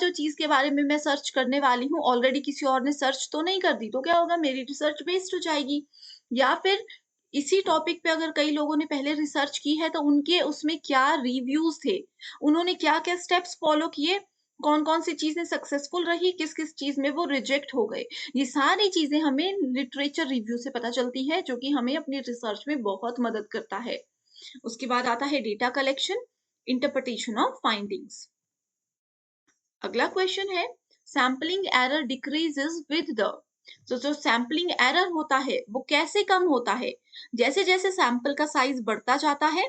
चीज के बारे में मैं सर्च करने वाली हूँ ऑलरेडी किसी और ने सर्च तो नहीं कर दी, तो क्या होगा, मेरी रिसर्च वेस्ट हो जाएगी। या फिर इसी टॉपिक पे अगर कई लोगों ने पहले रिसर्च की है तो उनके उसमें क्या रिव्यूज थे, उन्होंने क्या क्या स्टेप्स फॉलो किए, कौन कौन सी चीजें सक्सेसफुल रही, किस किस चीज में वो रिजेक्ट हो गए। ये सारी चीजें हमें लिटरेचर रिव्यू से पता चलती है, जो कि हमें अपनी रिसर्च में बहुत मदद करता है। उसके बाद आता है data collection, interpretation of findings. अगला क्वेश्चन है sampling error decreases with the. तो जो सैम्पलिंग एरर होता है वो कैसे कम होता है, जैसे जैसे सैंपल का साइज बढ़ता जाता है।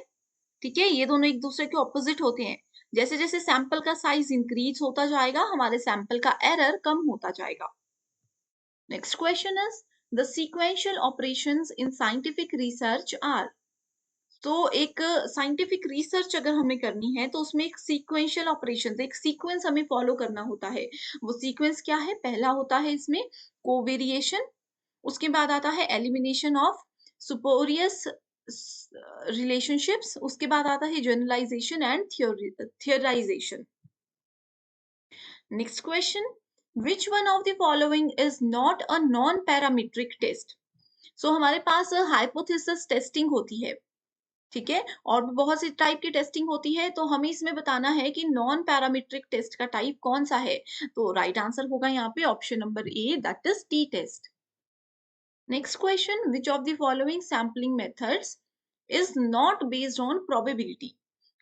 ठीक है, ये दोनों एक दूसरे के ऑपोजिट होते हैं। जैसे जैसे सैंपल का साइज इंक्रीज होता जाएगा, हमारे सैंपल का एरर कम होता जाएगा। Next question is the sequential operations in scientific research are. तो एक साइंटिफिक रिसर्च अगर हमें करनी है तो उसमें एक सीक्वेंशियल ऑपरेशंस, एक सीक्वेंस हमें फॉलो करना होता है। वो सीक्वेंस क्या है? पहला होता है इसमें कोवेरिएशन, उसके बाद आता है एलिमिनेशन ऑफ सुपोरियस रिलेशनशिप्स, उसके बाद आता है generalization and theorization. Next question, which one of the following is not a non parametric test. So हमारे पास हाइपोथेसिस टेस्टिंग होती है, ठीक है, और भी बहुत सी टाइप की टेस्टिंग होती है, तो हमें इसमें बताना है कि नॉन पैरामीट्रिक टेस्ट का टाइप कौन सा है। तो राइट आंसर होगा यहाँ पे option number A, that is T test. Next question, which of the following sampling methods is not based on probability.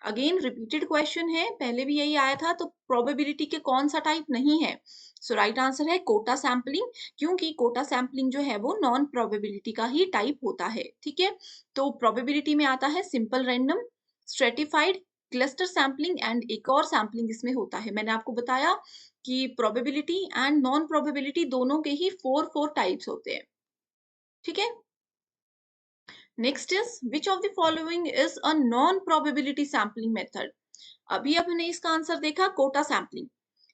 Again repeated question है, पहले भी यही आया था, तो प्रोबेबिलिटी के कौन सा टाइप नहीं है। सो राइट आंसर है कोटा सैम्पलिंग, क्योंकि कोटा सैम्पलिंग जो है वो नॉन प्रोबेबिलिटी का ही टाइप होता है, ठीक है। तो प्रोबेबिलिटी में आता है simple random, stratified, cluster sampling and एक और सैम्पलिंग इसमें होता है। मैंने आपको बताया कि प्रोबेबिलिटी एंड नॉन प्रोबेबिलिटी दोनों के ही फोर टाइप्स होते हैं, ठीक है। Next is which of the following is a non probability sampling method. अभी हमने इसका आंसर देखा कोटा सैम्पलिंग,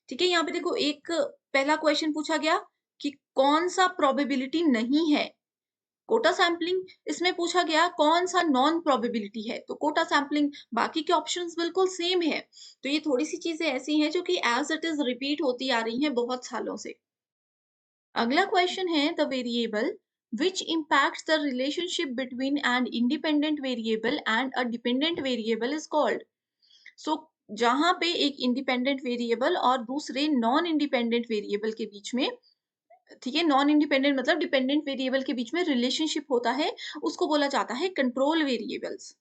ठीक है। यहाँ पे देखो एक पहला क्वेश्चन पूछा गया कि कौन सा प्रोबेबिलिटी नहीं है, कोटा सैम्पलिंग। इसमें पूछा गया कौन सा नॉन प्रोबेबिलिटी है, तो कोटा सैम्पलिंग। बाकी के ऑप्शंस बिल्कुल सेम है। तो ये थोड़ी सी चीजें ऐसी हैं जो कि एज इट इज रिपीट होती आ रही हैं बहुत सालों से। अगला क्वेश्चन है the variable which impacts the relationship between an independent variable and a dependent variable is called। so जहां पे एक इंडिपेंडेंट वेरिएबल और दूसरे नॉन इंडिपेंडेंट वेरिएबल के बीच में, ठीक है, नॉन इंडिपेंडेंट मतलब डिपेंडेंट वेरिएबल के बीच में रिलेशनशिप होता है, उसको बोला जाता है control variables.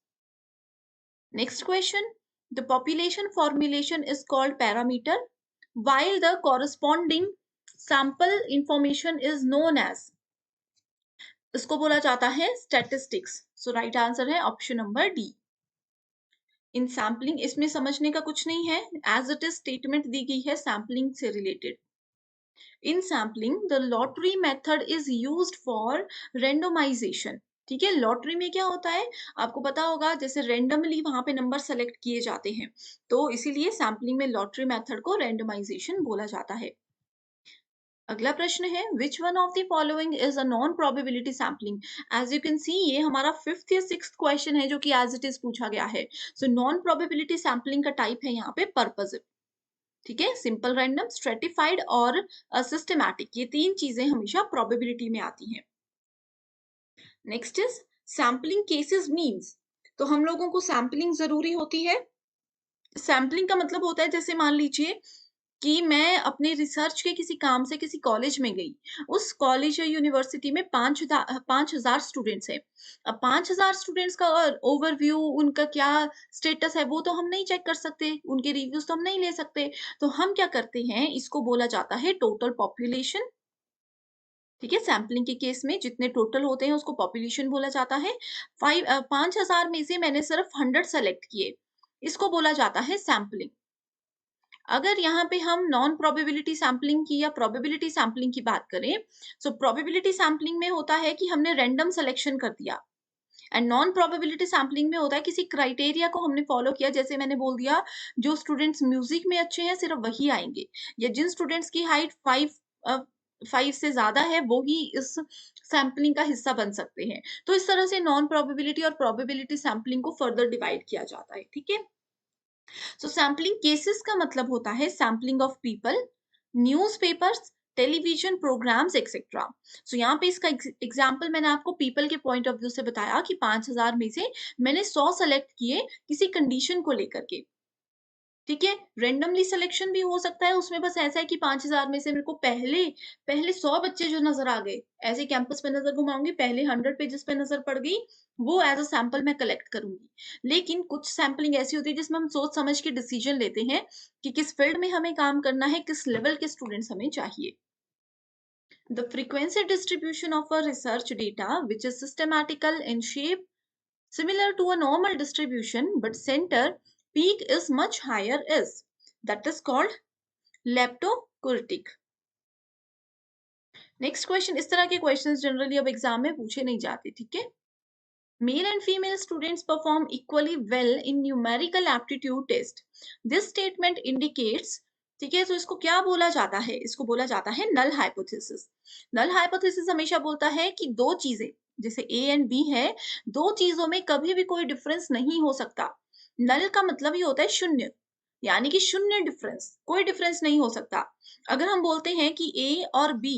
Next question, the population formulation is called parameter while the corresponding sample information is known as। इसको बोला जाता है स्टैटिस्टिक्स। सो राइट आंसर है option number D. In sampling इसमें समझने का कुछ नहीं है, एज इट इज स्टेटमेंट दी गई है सैम्पलिंग से related. In sampling the lottery method is used for randomization, ठीक है। लॉटरी में क्या होता है आपको पता होगा, जैसे रेंडमली वहां पे नंबर सेलेक्ट किए जाते हैं, तो इसीलिए सैम्पलिंग में लॉटरी मेथड को रेंडोमाइजेशन बोला जाता है। अगला प्रश्न है which one of the following is a non probability sampling. As you can see ये हमारा फिफ्थ या सिक्स्थ क्वेश्चन है जो कि एज इट इज पूछा गया है। सो नॉन प्रोबेबिलिटी सैम्पलिंग का टाइप है यहाँ पे पर्पजिव, ठीक है। सिंपल रैंडम, स्ट्रेटिफाइड और सिस्टमैटिक, ये तीन चीजें हमेशा प्रोबेबिलिटी में आती हैं। Next is sampling cases means. तो हम लोगों को सैम्पलिंग जरूरी होती है। सैम्पलिंग का मतलब होता है जैसे मान लीजिए कि मैं अपने रिसर्च के किसी काम से किसी कॉलेज में गई, उस कॉलेज या यूनिवर्सिटी में 5,000 स्टूडेंट्स हैं। अब 5,000 स्टूडेंट्स का ओवरव्यू, उनका क्या स्टेटस है वो तो हम नहीं चेक कर सकते, उनके रिव्यूज तो हम नहीं ले सकते। तो हम क्या करते हैं, इसको बोला जाता है टोटल पॉपुलेशन, ठीक है। सैम्पलिंग के केस में जितने टोटल होते हैं उसको पॉपुलेशन बोला जाता है। 5,000 में से मैंने सिर्फ 100 सेलेक्ट किए, इसको बोला जाता है सैम्पलिंग। अगर यहाँ पे हम नॉन प्रोबेबिलिटी सैम्पलिंग की या प्रोबेबिलिटी सैम्पलिंग की बात करें, सो प्रोबेबिलिटी सैम्पलिंग में होता है कि हमने रैंडम सिलेक्शन कर दिया, एंड नॉन प्रोबेबिलिटी सैम्पलिंग में होता है किसी क्राइटेरिया को हमने फॉलो किया। जैसे मैंने बोल दिया जो स्टूडेंट्स म्यूजिक में अच्छे हैं सिर्फ वही आएंगे, या जिन स्टूडेंट्स की हाइट 5 से ज्यादा है वो ही इस सैम्पलिंग का हिस्सा बन सकते हैं। तो इस तरह से नॉन प्रोबेबिलिटी और प्रोबेबिलिटी सैम्पलिंग को फर्दर डिवाइड किया जाता है, ठीक है। सो सैम्पलिंग केसेस का मतलब होता है sampling of people, newspapers, television programs etcetera. So यहाँ पे इसका एग्जाम्पल मैंने आपको पीपल के पॉइंट ऑफ व्यू से बताया कि 5,000 में से मैंने 100 सेलेक्ट किए किसी कंडीशन को लेकर के, ठीक है। रेंडमली सिलेक्शन भी हो सकता है, उसमें बस ऐसा है कि 5,000 में से मेरे को पहले पहले 100 बच्चे जो नजर आ गए, ऐसे कैंपस पे नजर घुमाऊंगी, पहले 100 पेजेस पे नजर पड़ गई, वो एज अ सैंपल मैं कलेक्ट करूंगी। लेकिन कुछ सैम्पलिंग ऐसी होती है जिसमें हम सोच समझ के डिसीजन लेते हैं कि किस फील्ड में हमें काम करना है, किस लेवल के स्टूडेंट्स हमें चाहिए। The frequency distribution of a research data which is systematical in shape similar to a normal distribution but center peak is much higher is, that is called leptokurtic. Next question, इस तरह के क्वेश्चंस जनरली अब एग्जाम में पूछे नहीं जाते, ठीक है। Male and female students perform equally well in numerical aptitude test, this statement indicates, ठीक है। तो इसको क्या बोला जाता है, इसको बोला जाता है नल हाइपोथेसिस। नल हाइपोथेसिस हमेशा बोलता है कि दो चीजें जैसे ए एंड बी है, दो चीजों में कभी भी कोई डिफरेंस नहीं हो सकता। नल का मतलब ही होता है शून्य, यानी कि शून्य डिफरेंस, कोई डिफरेंस नहीं हो सकता। अगर हम बोलते हैं कि ए और बी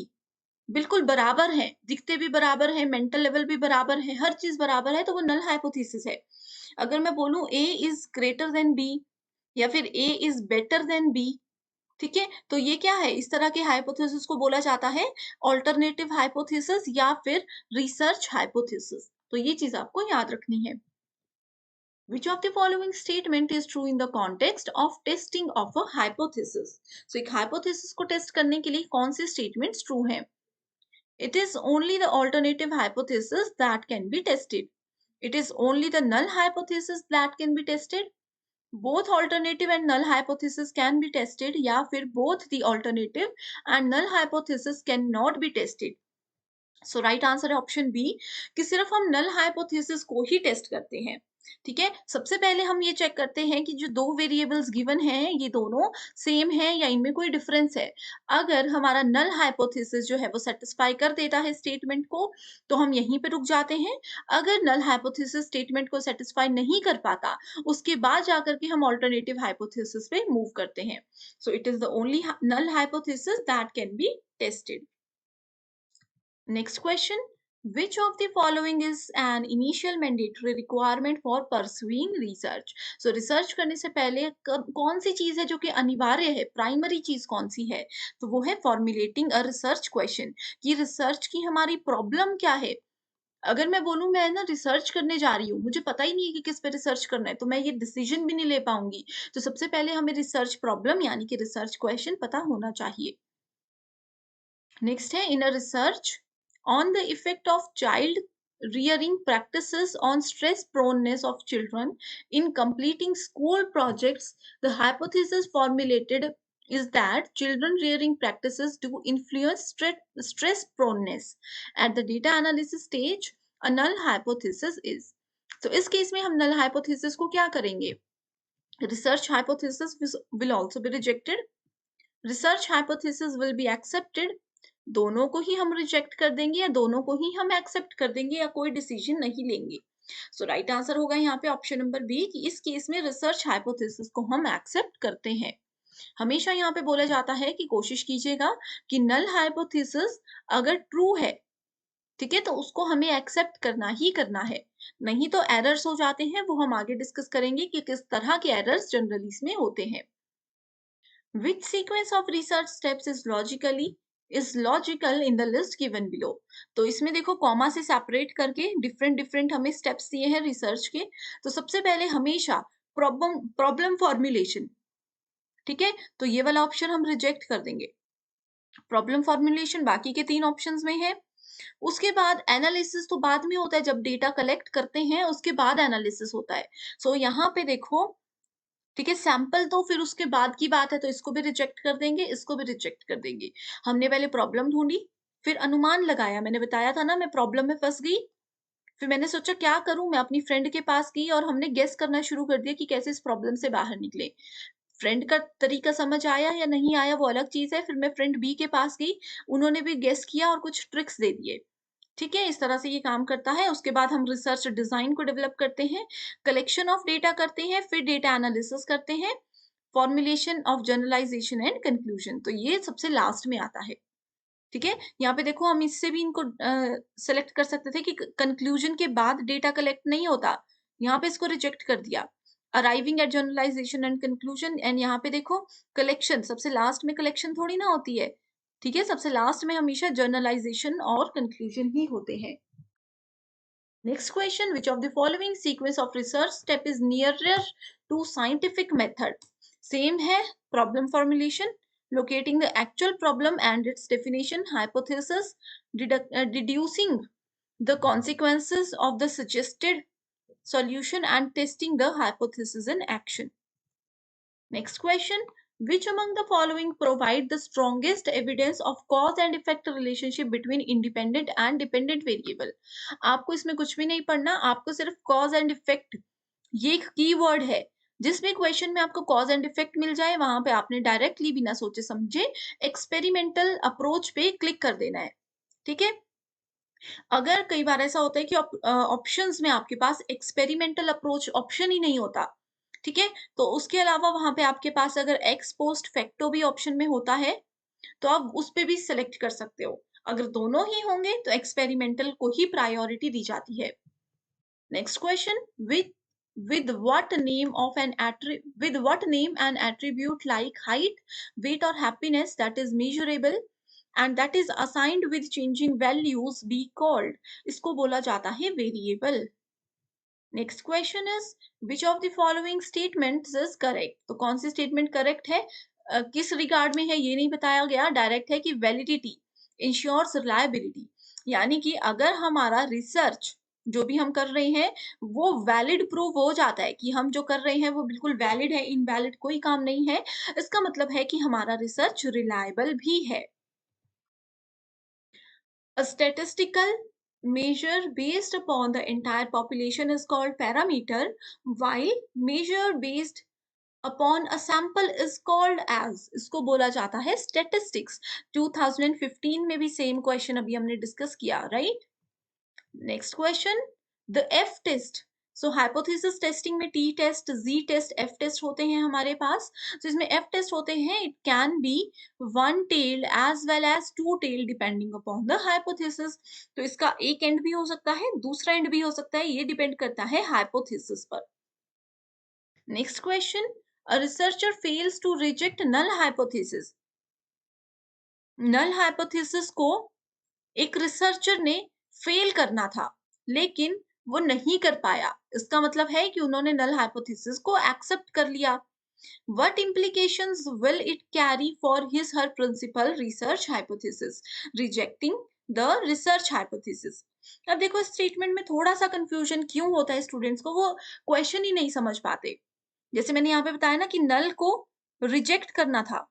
बिल्कुल बराबर है, दिखते भी बराबर है, मेंटल लेवल भी बराबर है, हर चीज बराबर है, तो वो नल हाइपोथेसिस है। अगर मैं बोलूं ए इज ग्रेटर देन बी या फिर ए इज बेटर देन बी, ठीक है, तो ये क्या है, इस तरह के हाइपोथेसिस को बोला जाता है ऑल्टरनेटिव हाइपोथेसिस या फिर रिसर्च हाइपोथेसिस। तो ये चीज आपको याद रखनी है। Which of the following statement is true in the context of testing of a hypothesis? So एक hypothesis को टेस्ट करने के लिए कौन से statements true हैं? It is only the alternative hypothesis that can be tested. It is only the null hypothesis that can be tested. Both alternative and null hypothesis can be tested या फिर both the alternative and null hypothesis cannot be tested. So right answer है ऑप्शन बी कि सिर्फ हम नल हाइपोथेसिस को ही टेस्ट करते हैं, ठीक है। सबसे पहले हम ये चेक करते हैं कि जो दो वेरिएबल्स गिवन हैं ये दोनों सेम है या इनमें कोई डिफरेंस है। अगर हमारा नल हाइपोथेसिस जो है वो सेटिस्फाई कर देता है स्टेटमेंट को तो हम यहीं पे रुक जाते हैं। अगर नल हाइपोथेसिस स्टेटमेंट को सेटिस्फाई नहीं कर पाता उसके बाद जाकर के हम ऑल्टरनेटिव हाइपोथेसिस पे मूव करते हैं। So it is the only null hypothesis that can be tested. Next question. Which of the following is an initial mandatory requirement for pursuing research? So research करने से पहले कौन सी चीज है जो कि अनिवार्य है, प्राइमरी चीज कौन सी है? तो वो है formulating a research question, कि रिसर्च की हमारी प्रॉब्लम क्या है। अगर मैं बोलूं मैं ना रिसर्च करने जा रही हूँ, मुझे पता ही नहीं है कि किस पे रिसर्च करना है, तो मैं ये डिसीजन भी नहीं ले पाऊंगी। तो सबसे पहले हमें रिसर्च प्रॉब्लम यानी कि रिसर्च क्वेश्चन पता होना चाहिए। नेक्स्ट है, in a research on the effect of child rearing practices on stress proneness of children in completing school projects, the hypothesis formulated is that children rearing practices do influence stress proneness. At the data analysis stage, a null hypothesis is. तो इस केस में हम null hypothesis को क्या करेंगे? Research hypothesis will also be rejected. Research hypothesis will be accepted. दोनों को ही हम रिजेक्ट कर देंगे या दोनों को ही हम एक्सेप्ट कर देंगे या कोई डिसीजन नहीं लेंगे। सो राइट आंसर होगा यहाँ पे ऑप्शन नंबर बी कि इस केस में रिसर्च हाइपोथेसिस को हम एक्सेप्ट करते हैं। हमेशा यहाँ पे बोला जाता है कि कोशिश कीजिएगा कि नल हाइपोथेसिस अगर ट्रू है, ठीक है, तो उसको हमें एक्सेप्ट करना ही करना है, नहीं तो एरर्स हो जाते हैं, वो हम आगे डिस्कस करेंगे कि किस तरह के एरर्स जनरली इसमें होते हैं। Which sequence of research steps is logical in the list given below? तो इसमें देखो कॉमा से सेपरेट करके डिफरेंट हमें स्टेप्स दिए हैं रिसर्च के। तो सबसे पहले हमेशा प्रॉब्लम फॉर्मुलेशन, ठीक है, तो ये वाला ऑप्शन हम रिजेक्ट कर देंगे। प्रॉब्लम फॉर्मुलेशन बाकी के 3 ऑप्शंस में है। उसके बाद एनालिसिस तो बाद में होता है, जब डेटा कलेक्ट करते हैं उसके बाद एनालिसिस होता है। सो यहाँ पे देखो, ठीक है, सैंपल तो फिर उसके बाद की बात है, तो इसको भी रिजेक्ट कर देंगे, इसको भी रिजेक्ट कर देंगे। हमने पहले प्रॉब्लम ढूंढी, फिर अनुमान लगाया, मैंने बताया था ना मैं प्रॉब्लम में फंस गई, फिर मैंने सोचा क्या करूं, मैं अपनी फ्रेंड के पास गई और हमने गेस करना शुरू कर दिया कि कैसे इस प्रॉब्लम से बाहर निकले। फ्रेंड का तरीका समझ आया या नहीं आया वो अलग चीज है, फिर मैं फ्रेंड बी के पास गई, उन्होंने भी गेस किया और कुछ ट्रिक्स दे दिए, ठीक है, इस तरह से ये काम करता है। उसके बाद हम रिसर्च डिजाइन को डेवलप करते हैं, कलेक्शन ऑफ डेटा करते हैं, फिर डेटा एनालिसिस करते हैं, formulation of generalization and conclusion, तो ये सबसे लास्ट में आता है, ठीक है। यहाँ पे देखो हम इससे भी इनको सेलेक्ट कर सकते थे कि कंक्लूजन के बाद डेटा कलेक्ट नहीं होता, यहाँ पे इसको रिजेक्ट कर दिया। Arriving at generalization and conclusion, and यहाँ पे देखो कलेक्शन, सबसे लास्ट में कलेक्शन थोड़ी ना होती है, ठीक है, सबसे लास्ट में हमेशा जर्नलाइजेशन और कंक्लूजन ही होते हैं। Next question, which of the following sequence of research step is nearer to scientific method? Same है, problem formulation, locating the actual problem and its definition, hypothesis, deducing the consequences of the suggested solution and testing the hypothesis in action. Next question, which among the following provide the strongest evidence of cause and effect relationship between independent and dependent variable? आपको इसमें कुछ भी नहीं पढ़ना, आपको सिर्फ cause and effect ये एक कीवर्ड है। जिसमें क्वेश्चन में आपको कॉज एंड इफेक्ट मिल जाए वहां पे आपने डायरेक्टली बिना सोचे समझे एक्सपेरिमेंटल अप्रोच पे क्लिक कर देना है। ठीक है, अगर कई बार ऐसा होता है कि ऑप्शंस में आपके पास एक्सपेरिमेंटल अप्रोच ऑप्शन ही नहीं होता, ठीक है, तो उसके अलावा वहां पे आपके पास अगर एक्स पोस्ट फैक्टो भी ऑप्शन में होता है तो आप उस पे भी सिलेक्ट कर सकते हो। अगर दोनों ही होंगे तो एक्सपेरिमेंटल को ही प्रायोरिटी दी जाती है। Next question, with what name of an with what name an attribute like height, weight or happiness that is measurable and that is assigned with changing values be called? इसको बोला जाता है variable. Next question is which of the following statements is correct? तो कौन सी स्टेटमेंट करेक्ट है, किस रिगार्ड में है ये नहीं बताया गया, डायरेक्ट है कि वैलिडिटी इंश्योर्स रिलायबिलिटी, यानी कि अगर हमारा रिसर्च जो भी हम कर रहे हैं वो वैलिड प्रूव हो जाता है कि हम जो कर रहे हैं वो बिल्कुल वैलिड है, इनवैलिड कोई काम नहीं है, इसका मतलब है कि हमारा रिसर्च रिलायबल भी है। A statistical measure based upon the entire population is called parameter, while measure based upon a sample is called as, इसको बोला जाता है statistics। 2015 में भी सेम क्वेश्चन अभी हमने डिस्कस किया, right? Next question, the F test. So hypothesis testing में T test, G test, F test होते हैं हमारे पास। तो इसमें एफ टेस्ट होते हैं, it can be one tailed as well as two tailed depending upon the hypothesis. तो इसका एक एंड भी हो सकता है, दूसरा एंड भी हो सकता है, ये डिपेंड करता है हाइपोथेसिस पर। Next question, a researcher fails to reject null hypothesis. Null hypothesis को एक रिसर्चर ने फेल करना था लेकिन वो नहीं कर पाया, इसका मतलब है कि उन्होंने नल हाइपोथेसिस को एक्सेप्ट कर लिया। What implications will it carry for his her principal research hypothesis? Rejecting the research hypothesis. अब देखो स्टेटमेंट में थोड़ा सा कंफ्यूजन क्यों होता है स्टूडेंट्स को, वो क्वेश्चन ही नहीं समझ पाते। जैसे मैंने यहाँ पे बताया ना कि नल को रिजेक्ट करना था,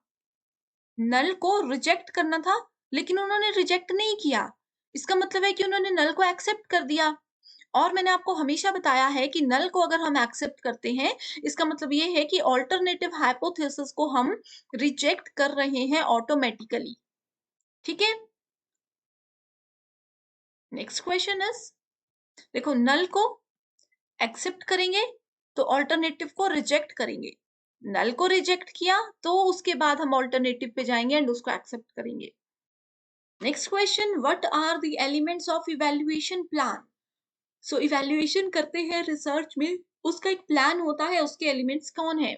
नल को रिजेक्ट करना था लेकिन उन्होंने रिजेक्ट नहीं किया, इसका मतलब है कि उन्होंने नल को एक्सेप्ट कर दिया। और मैंने आपको हमेशा बताया है कि नल को अगर हम एक्सेप्ट करते हैं इसका मतलब ये है कि ऑल्टरनेटिव हाइपोथेसिस को हम रिजेक्ट कर रहे हैं ऑटोमेटिकली। ठीक है, नेक्स्ट क्वेश्चन इज, देखो नल को एक्सेप्ट करेंगे तो ऑल्टरनेटिव को रिजेक्ट करेंगे, नल को रिजेक्ट किया तो उसके बाद हम ऑल्टरनेटिव पे जाएंगे एंड उसको एक्सेप्ट करेंगे। Next question, what are the elements of evaluation plan? So evaluation करते हैं रिसर्च में, उसका एक प्लान होता है, उसके एलिमेंट्स कौन है?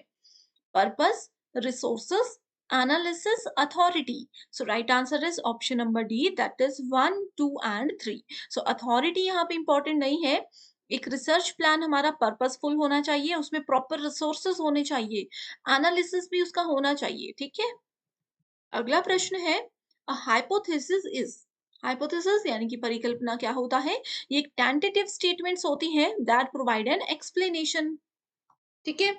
Purpose, resources, analysis, authority. So right answer is option number D, that is 1, 2 and 3। So authority यहाँ पे इंपॉर्टेंट नहीं है, एक रिसर्च प्लान हमारा पर्पसफुल होना चाहिए, उसमें प्रॉपर रिसोर्सेस होने चाहिए, एनालिसिस भी उसका होना चाहिए। ठीक है, अगला प्रश्न है, अ हाइपोथेसिस इज, हाइपोथेसिस यानी कि परिकल्पना क्या होता है? ये एक टेंटेटिव स्टेटमेंट्स होती हैं दैट प्रोवाइड एन एक्सप्लेनेशन। ठीक है,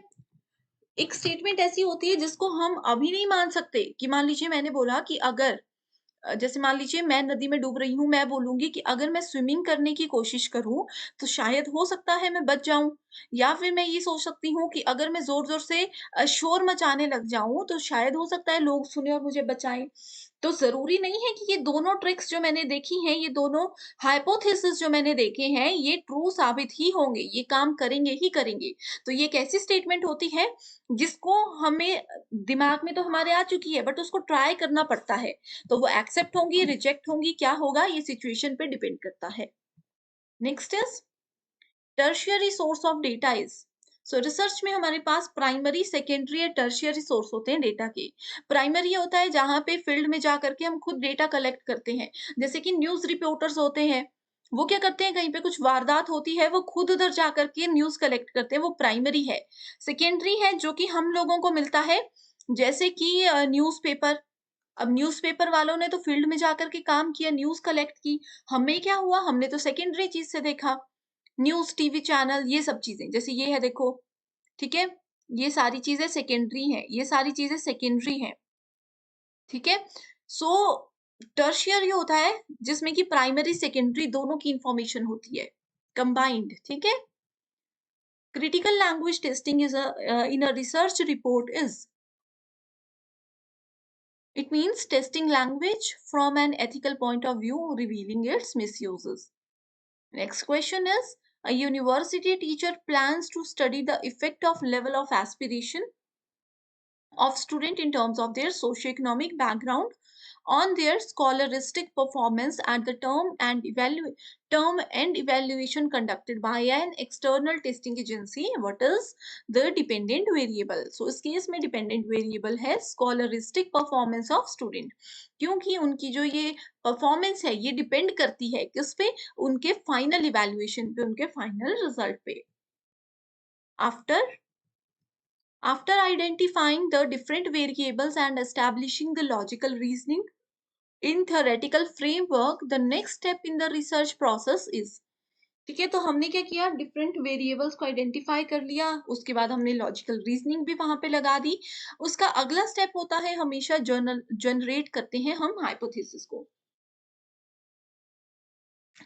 एक स्टेटमेंट ऐसी होती है जिसको हम अभी नहीं मान सकते, कि मान लीजिए मैंने बोला कि अगर जैसे मान लीजिए मैं नदी में डूब रही हूँ, मैं बोलूंगी कि अगर मैं स्विमिंग करने की कोशिश करूँ तो शायद हो सकता है मैं बच जाऊं, या फिर मैं ये सोच सकती हूँ कि अगर मैं जोर जोर से शोर मचाने लग जाऊं तो शायद हो सकता है लोग सुने और मुझे बचाएं। तो जरूरी नहीं है कि ये दोनों ट्रिक्स जो मैंने देखी हैं, ये दोनों हाइपोथेसिस जो मैंने देखे हैं ये ट्रू साबित ही होंगे, ये काम करेंगे ही करेंगे। तो ये एक ऐसी स्टेटमेंट होती है जिसको हमें दिमाग में तो हमारे आ चुकी है बट उसको ट्राई करना पड़ता है, तो वो एक्सेप्ट होंगी, रिजेक्ट होंगी, क्या होगा ये सिचुएशन पे डिपेंड करता है। Next is tertiary source of data is. So research में हमारे पास प्राइमरी, सेकेंडरी या टर्शियरी सोर्स होते हैं डेटा के। प्राइमरी होता है जहां पे फील्ड में जा करके हम खुद डेटा कलेक्ट करते हैं, जैसे कि न्यूज रिपोर्टर्स होते हैं, वो क्या करते हैं, कहीं पे कुछ वारदात होती है वो खुद उधर जा करके न्यूज कलेक्ट करते हैं, वो प्राइमरी है। सेकेंडरी है जो कि हम लोगों को मिलता है, जैसे कि न्यूज़पेपर। अब न्यूज़पेपर वालों ने तो फील्ड में जाकर के काम किया, न्यूज कलेक्ट की, हमें क्या हुआ, हमने तो सेकेंडरी चीज से देखा, न्यूज, टीवी चैनल, ये सब चीजें, जैसे ये है देखो। ठीक है, ये सारी चीजें सेकेंडरी हैं, ये सारी चीजें सेकेंडरी हैं, ठीक है। सो टर्शियरी होता है जिसमें कि प्राइमरी सेकेंडरी दोनों की इंफॉर्मेशन होती है, कंबाइंड, ठीक है। Critical language testing is in a research report is, it means testing language from an ethical point of view, revealing its misuses. Next question is, a university teacher plans to study the effect of level of aspiration of student in terms of their socioeconomic background on their scholastic performance at the term and evaluation conducted by an external testing agency. What is the dependent variable? So इस केस में dependent variable है scholastic performance of student, क्योंकि उनकी जो ये परफॉर्मेंस है ये डिपेंड करती है किस पे, उनके फाइनल इवैल्यूएशन पे, उनके फाइनल रिजल्ट पे। After identifying the different variables and establishing the logical reasoning in theoretical framework, the next step in the research process is, ठीक है। तो हमने क्या किया, डिफरेंट वेरिएबल्स को आइडेंटिफाई कर लिया, उसके बाद हमने लॉजिकल रीजनिंग भी वहां पे लगा दी। उसका अगला स्टेप होता है, हमेशा जनरेट करते हैं हम हाइपोथेसिस को।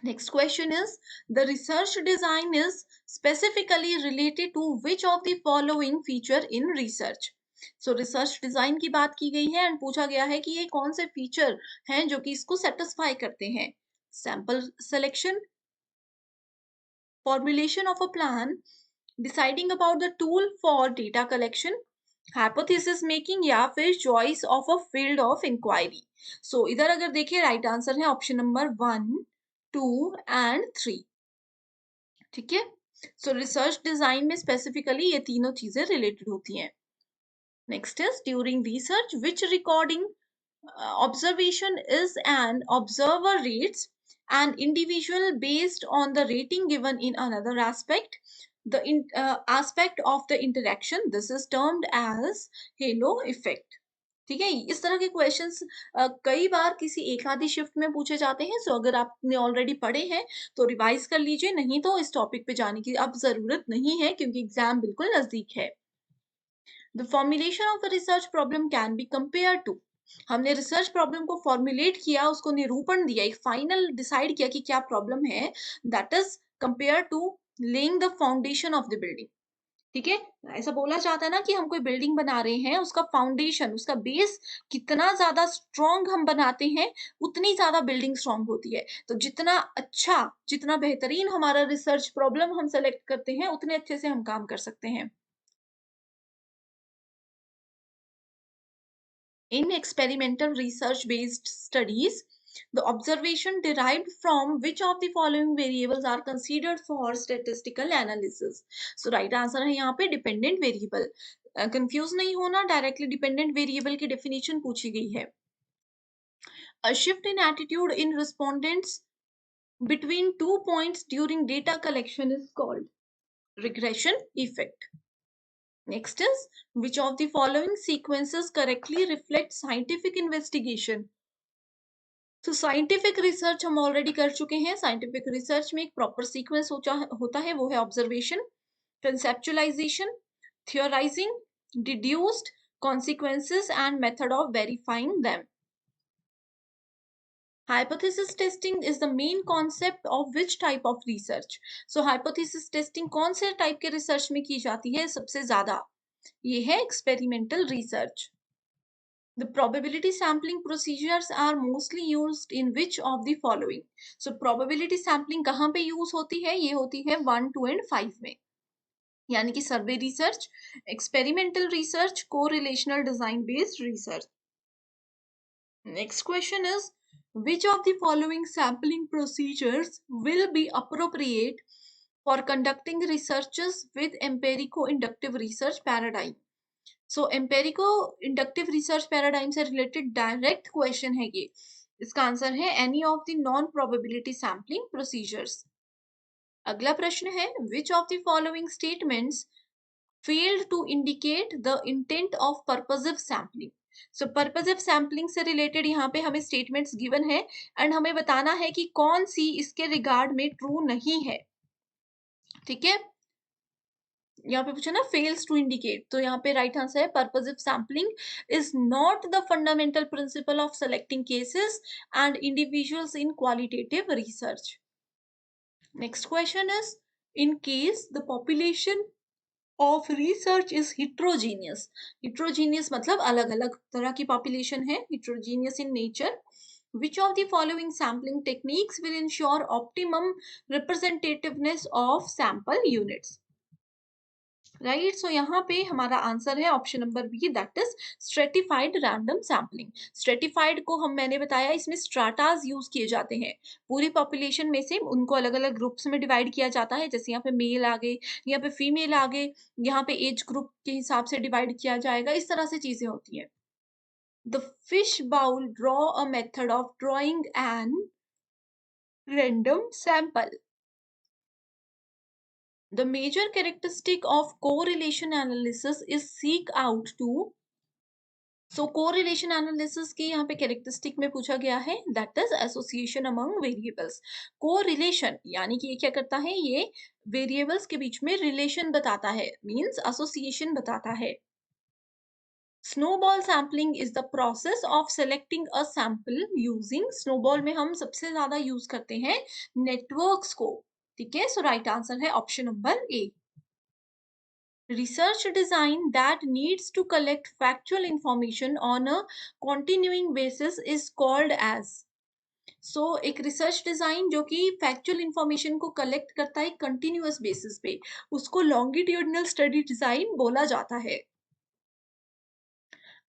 Next question is, the research design is specifically related to which of the following feature in research? So research design की बात की गई है एंड पूछा गया है कि ये कौन से फीचर हैं जो कि इसको सेटिस्फाई करते हैं। Sample selection, formulation of a plan, deciding about the tool for data collection, hypothesis making या फिर choice of a field of inquiry. So इधर अगर देखिए राइट आंसर है ऑप्शन नंबर 1, 2 एंड 3, ठीक है। सो रिसर्च डिजाइन में स्पेसिफिकली ये तीनों चीजें रिलेटेड होती हैं। Next is, during research which recording observation is an observer rates an individual based on the rating given in another aspect, the aspect of the interaction. This is termed as halo effect, ठीक है। इस तरह के क्वेश्चंस कई बार किसी एक आधी शिफ्ट में पूछे जाते हैं। सो अगर आपने ऑलरेडी पढ़े हैं तो रिवाइज कर लीजिए, नहीं तो इस टॉपिक पे जाने की अब जरूरत नहीं है क्योंकि एग्जाम बिल्कुल नजदीक है। The formulation of the research problem can be compare to, हमने रिसर्च प्रॉब्लम को फॉर्मुलेट किया, उसको निरूपण दिया, एक फाइनल डिसाइड किया कि क्या प्रॉब्लम है, that is compare to laying the foundation of the building, ठीक है। ऐसा बोला जाता है ना कि हम कोई बिल्डिंग बना रहे हैं, उसका फाउंडेशन, उसका बेस कितना ज्यादा स्ट्रॉन्ग हम बनाते हैं उतनी ज्यादा बिल्डिंग स्ट्रॉन्ग होती है। तो जितना अच्छा, जितना बेहतरीन हमारा रिसर्च प्रॉब्लम हम सेलेक्ट करते हैं उतने अच्छे से हम काम कर सकते हैं। In experimental research based studies, the observation derived from which of the following variables are considered for statistical analysis? So right answer है यहाँ पे dependent variable. कंफ्यूज नहीं होना, डायरेक्टली डिपेंडेंट वेरिएबल की डेफिनेशन पूछी गई है। A shift in attitude in respondents between 2 points during data collection is called regression effect. Next is, which of the following sequences correctly reflect scientific investigation? तो साइंटिफिक रिसर्च हम ऑलरेडी कर चुके हैं। साइंटिफिक रिसर्च में एक प्रॉपर सीक्वेंस होता है, वो है observation, conceptualization, theorizing, deduced, consequences and method of verifying them. Hypothesis testing is the main concept of which type of research? So hypothesis testing कौन से टाइप के रिसर्च में की जाती है सबसे ज्यादा? ये है experimental research. The probability sampling procedures are mostly used in which of the following? So probability sampling कहाँ पे use होती है? ये होती है 1, 2 and 5 में, यानी कि सर्वे research, experimental research, correlational design based research. Next question is, which of the following sampling procedures will be appropriate for conducting researches with empirico-inductive research paradigm? So empirico-inductive research paradigm से related direct question है ये। इसका आंसर है any of the non-probability sampling procedures. अगला प्रश्न है, which of the following statements failed to indicate the intent of purposive sampling? So purposive sampling से related यहाँ पे हमें statements given है and हमें बताना है कि कौन सी इसके regard में true नहीं है, ठीक है। यहाँ पे पूछा ना फेल्स टू इंडिकेट, तो यहाँ पे राइट आंसर है purposive sampling is not the fundamental principle of selecting cases and individuals in qualitative research. Next question is, in case the population of research is heterogeneous. Heterogeneous मतलब अलग अलग तरह की population है, heterogeneous in nature. Which of the following sampling techniques will ensure optimum representativeness of sample units? Right, so यहाँ पे हमारा आंसर है option number B, that is stratified random sampling. Stratified को हम मैंने बताया इसमें स्ट्राटास यूज किए जाते हैं. पूरी पॉपुलेशन में से उनको अलग अलग ग्रुप्स में डिवाइड किया जाता है, जैसे यहाँ पे मेल आ गए, यहाँ पे फीमेल आ गए, यहाँ पे एज ग्रुप के हिसाब से डिवाइड किया जाएगा, इस तरह से चीजें होती है. The fish bowl draw a method of drawing an random sample. The major characteristic of correlation analysis is seek out to. So correlation analysis की यहाँ पे characteristic में पूछा गया है, that is association among variables. Correlation यानी कि ये क्या करता है, ये variables के बीच में relation बताता है, means association बताता है. Snowball sampling is the process of selecting a sample using snowball में हम सबसे ज्यादा यूज करते हैं networks को. ठीक है, सो राइट आंसर है option number A. Research design that needs to collect factual information on a continuing basis is called as. So एक रिसर्च डिजाइन जो कि फैक्चुअल इंफॉर्मेशन को कलेक्ट करता है कंटिन्यूअस बेसिस पे, उसको लॉन्गिट्यूडनल स्टडी डिजाइन बोला जाता है.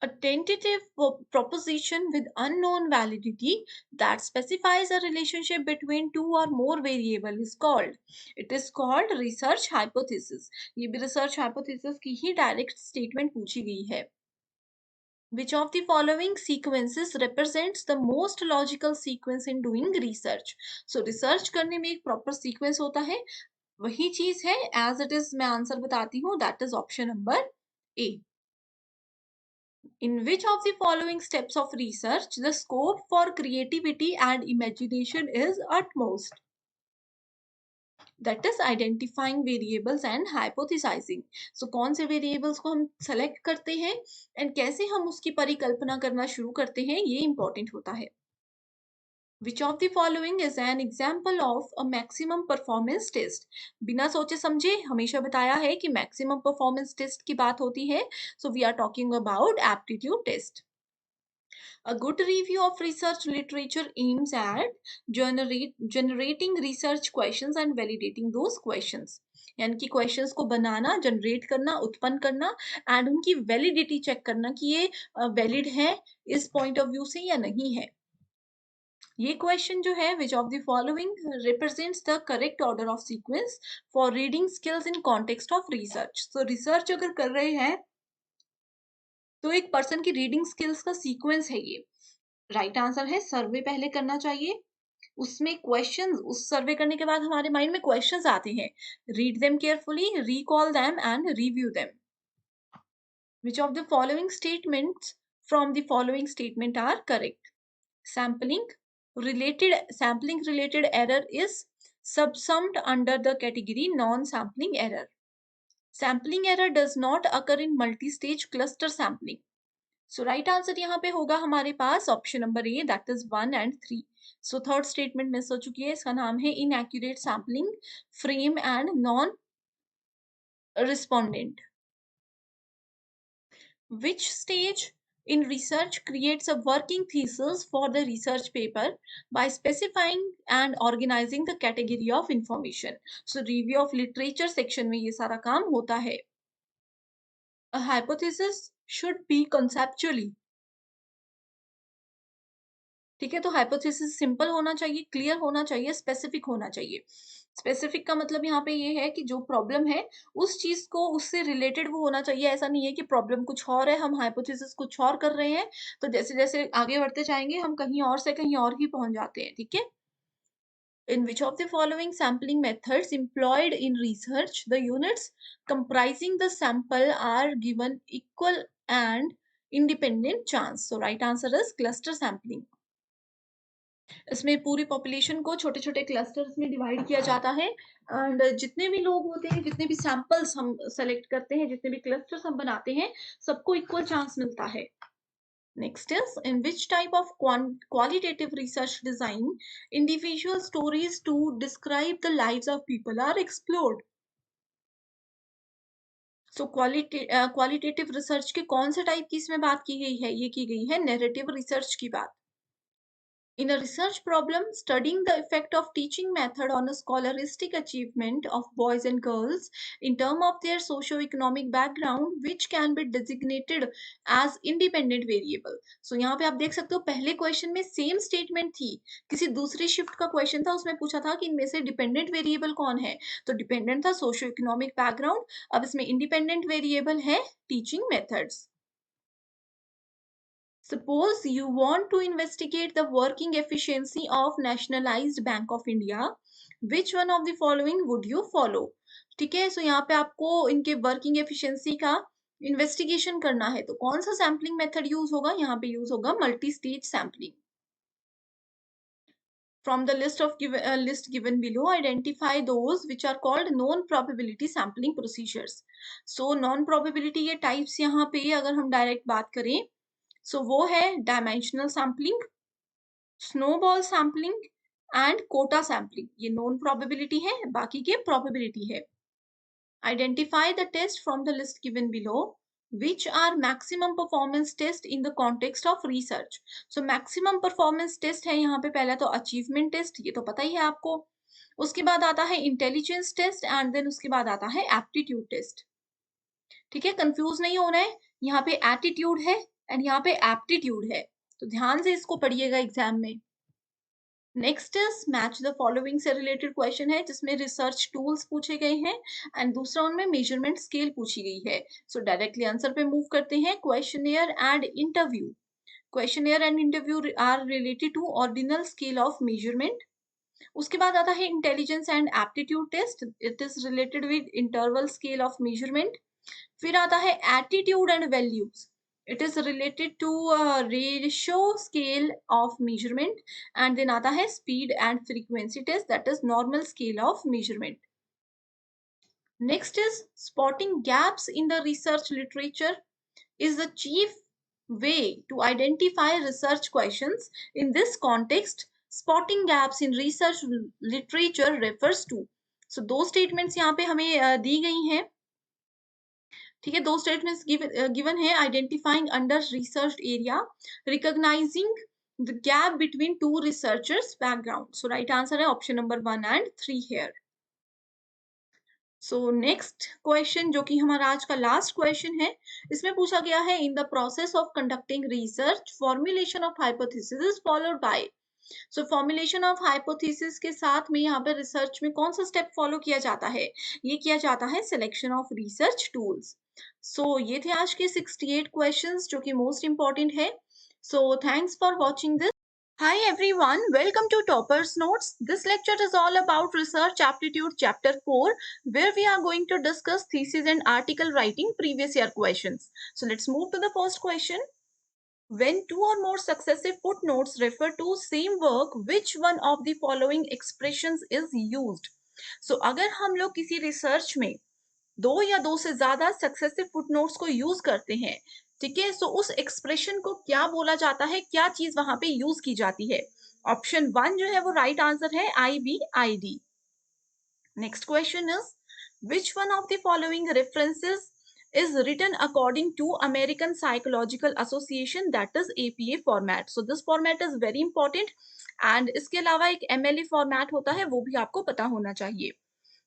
A tentative proposition with unknown validity that specifies a relationship between two or more variables is called. It is called research hypothesis. ये भी research hypothesis की ही direct statement पूछी गई है. Which of the following sequences represents the most logical sequence in doing research? So research करने में एक proper sequence होता है, वही चीज है as it is. मैं आंसर बताती हूँ, that is option number A. In which of the following steps of research the scope for creativity and imagination is utmost? That is identifying variables and hypothesizing. So कौन से variables को हम select करते हैं and कैसे हम उसकी परिकल्पना करना शुरू करते हैं, ये important होता है. Which of the following is an example of a maximum performance test? बिना सोचे समझे हमेशा बताया है कि maximum performance test की बात होती है. So we are talking about aptitude test. A good review of research literature aims at generating research questions and validating those questions. यानी कि क्वेश्चंस को बनाना, जनरेट करना, उत्पन्न करना एंड उनकी वैलिडिटी चेक करना कि ये वैलिड है इस पॉइंट ऑफ व्यू से या नहीं है. ये क्वेश्चन जो है, which of the following represents the correct order of sequence for reading skills in context of research. तो रिसर्च अगर कर रहे हैं तो एक पर्सन की रीडिंग स्किल्स का सीक्वेंस है ये. राइट आंसर है सर्वे पहले करना चाहिए, उसमें क्वेश्चंस, उस सर्वे करने के बाद हमारे माइंड में क्वेश्चंस आते हैं, read them carefully, recall them and review them. Which of the following statements from the following statement are correct? sampling related error is subsumed under the category non sampling error. Sampling error does not occur in multi-stage cluster sampling. So right answer यहाँ पे होगा हमारे पास option number A, that is 1 and 3. So third statement miss हो चुकी है, इसका नाम है inaccurate sampling, frame and non respondent. Which stage in research creates a working thesis for the research paper by specifying and organizing the category of information? So review of literature section में ये सारा काम होता है. A hypothesis should be conceptually. ठीक है, तो हाइपोथेसिस सिंपल होना चाहिए, क्लियर होना चाहिए, स्पेसिफिक होना चाहिए. स्पेसिफिक का मतलब यहाँ पे ये है कि जो प्रॉब्लम है उस चीज को, उससे रिलेटेड वो होना चाहिए. ऐसा नहीं है कि प्रॉब्लम कुछ और है, हम हाइपोथेसिस कुछ और कर रहे हैं, तो जैसे जैसे आगे बढ़ते जाएंगे हम कहीं और से कहीं और ही पहुंच जाते हैं. ठीक है. In which of the following sampling methods employed in research the units comprising the sample are given equal and independent chance? So right answer is cluster sampling. इसमें पूरी पॉपुलेशन को छोटे छोटे क्लस्टर्स में डिवाइड किया जाता है एंड जितने भी लोग होते हैं, जितने भी सैंपल्स हम सेलेक्ट करते हैं, जितने भी क्लस्टर्स हम बनाते हैं, सबको इक्वल चांस मिलता है। Next is, in which type of qualitative research design individual stories to describe the lives of people are explored? So qualitative research के कौन से टाइप की इसमें बात की गई है? ये की गई है narrative research की बात। In a research problem studying the effect of teaching method on a scholastic achievement of boys and girls in terms of their socio-economic background, which can be designated as independent variable. So यहाँ पे आप देख सकते हो पहले क्वेश्चन में सेम स्टेटमेंट थी, किसी दूसरी शिफ्ट का क्वेश्चन था, उसमें पूछा था कि इनमें से डिपेंडेंट वेरिएबल कौन है, तो डिपेंडेंट था सोशियो इकोनॉमिक बैकग्राउंड। अब इसमें इंडिपेंडेंट वेरिएबल है teaching methods. Suppose you want to investigate the working efficiency of Nationalized Bank of India. Which one of the following would you follow? ठीक है, सो यहाँ पे आपको इनके वर्किंग एफिशिएंसी का इन्वेस्टिगेशन करना है, तो कौन सा सैम्पलिंग मेथड यूज होगा? यहाँ पे यूज होगा multi stage sampling. From the list given below, identify those which are called known probability sampling procedures. So non probability के types यहाँ पे अगर हम डायरेक्ट बात करें, सो वो है dimensional sampling, snowball sampling and quota sampling. ये नॉन प्रोबेबिलिटी है, बाकी के प्रोबेबिलिटी है। Identify the test from the list given below which are maximum performance test in the context of research. So maximum performance test है यहाँ पे पहला तो achievement test, ये तो पता ही है आपको। उसके बाद आता है intelligence test and then उसके बाद आता है aptitude test। ठीक है, कंफ्यूज नहीं होना है, यहाँ पे एटीट्यूड है एंड यहाँ पे एप्टीट्यूड है, तो ध्यान से इसको पढ़िएगा एग्जाम में। Next is match the following से रिलेटेड क्वेश्चन है, जिसमें रिसर्च टूल्स पूछे गए हैं एंड दूसरा उनमें मेजरमेंट स्केल पूछी गई है। सो डायरेक्टली आंसर पे मूव करते हैं। Questionnaire and interview. Questionnaire and interview are related to ordinal scale of measurement. उसके बाद आता है intelligence and aptitude test, it is related with interval scale of measurement. फिर आता है attitude and values, it is related to ratio scale of measurement. And then आता है speed and frequency test, that is normal scale of measurement. Next is spotting gaps in the research literature is the chief way to identify research questions. In this context, spotting gaps in research literature refers to, so दो statements यहाँ पे हमें दी गई हैं। ठीक है, दो स्टेटमेंट्स गिवन है। Identifying under research area, recognising the gap between two researchers background. So right answer है option number 1 and 3 here. So next question जो कि हमारा आज का लास्ट क्वेश्चन है, इसमें पूछा गया है in the process of conducting research formulation of hypothesis is followed by. So formulation of hypothesis के साथ में यहाँ पे रिसर्च में कौन सा स्टेप फॉलो किया जाता है? ये किया जाता है सिलेक्शन ऑफ रिसर्च टूल्स। सो ये थे आज के 68 क्वेश्चंस जो कि मोस्ट इंपॉर्टेंट है। So thanks for watching this. Hi everyone, welcome to Toppers Notes. This lecture is all about Research Aptitude Chapter 4, where we are going to discuss thesis and article writing previous year questions. So let's move to the first question. When two or more successive footnotes refer to same work, which one of the following expressions is used? So अगर हम लोग किसी रिसर्च में दो या दो से ज्यादा सक्सेसिव फुटनोट्स को यूज करते हैं, ठीक है, सो उस एक्सप्रेशन को क्या बोला जाता है, क्या चीज वहां पे यूज की जाती है? ऑप्शन 1 जो है वो राइट आंसर है, IBID। Next question is which one of the following references is written according to American Psychological Association, that is APA format. So this format is very important and इसके अलावा एक MLE format होता है, वो भी आपको पता होना चाहिए।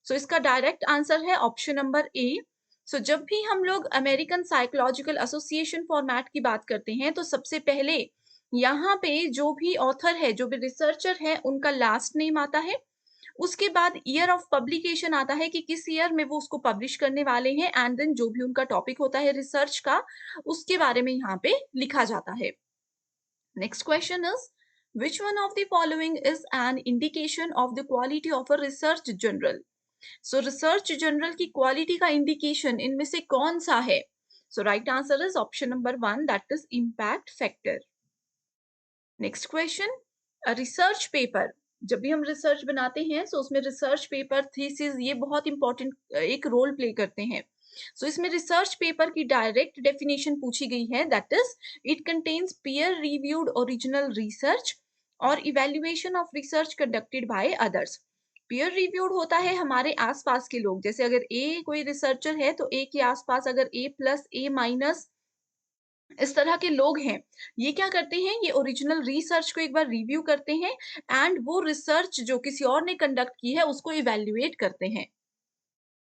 सो इसका डायरेक्ट आंसर है ऑप्शन नंबर ए। सो जब भी हम लोग अमेरिकन साइकोलॉजिकल एसोसिएशन फॉर्मेट की बात करते हैं, तो सबसे पहले यहाँ पे जो भी ऑथर है, जो भी रिसर्चर है, उनका लास्ट नेम आता है। उसके बाद ईयर ऑफ पब्लिकेशन आता है कि किस ईयर में वो उसको पब्लिश करने वाले हैं, एंड देन जो भी उनका टॉपिक होता है रिसर्च का, उसके बारे में यहाँ पे लिखा जाता है। Next question is which one of the following is an indication of the quality of a research journal? So research journal की क्वालिटी का इंडिकेशन इनमें से कौन सा है? So right answer is option number 1, that is impact factor. Next question, research paper, जब भी हम रिसर्च बनाते हैं तो उसमें रिसर्च पेपर, थीसिस, ये बहुत इंपॉर्टेंट एक रोल प्ले करते हैं। सो इसमें रिसर्च पेपर की डायरेक्ट डेफिनेशन पूछी गई है, that is it contains peer reviewed original research और evaluation of research conducted by others. Peer reviewed होता है हमारे आसपास के लोग, जैसे अगर ए कोई रिसर्चर है तो ए के आसपास अगर ए प्लस ए माइनस इस तरह के लोग हैं, ये क्या करते हैं, ये ओरिजिनल रिसर्च को एक बार रिव्यू करते हैं एंड वो रिसर्च जो किसी और ने कंडक्ट की है उसको इवैल्यूएट करते हैं।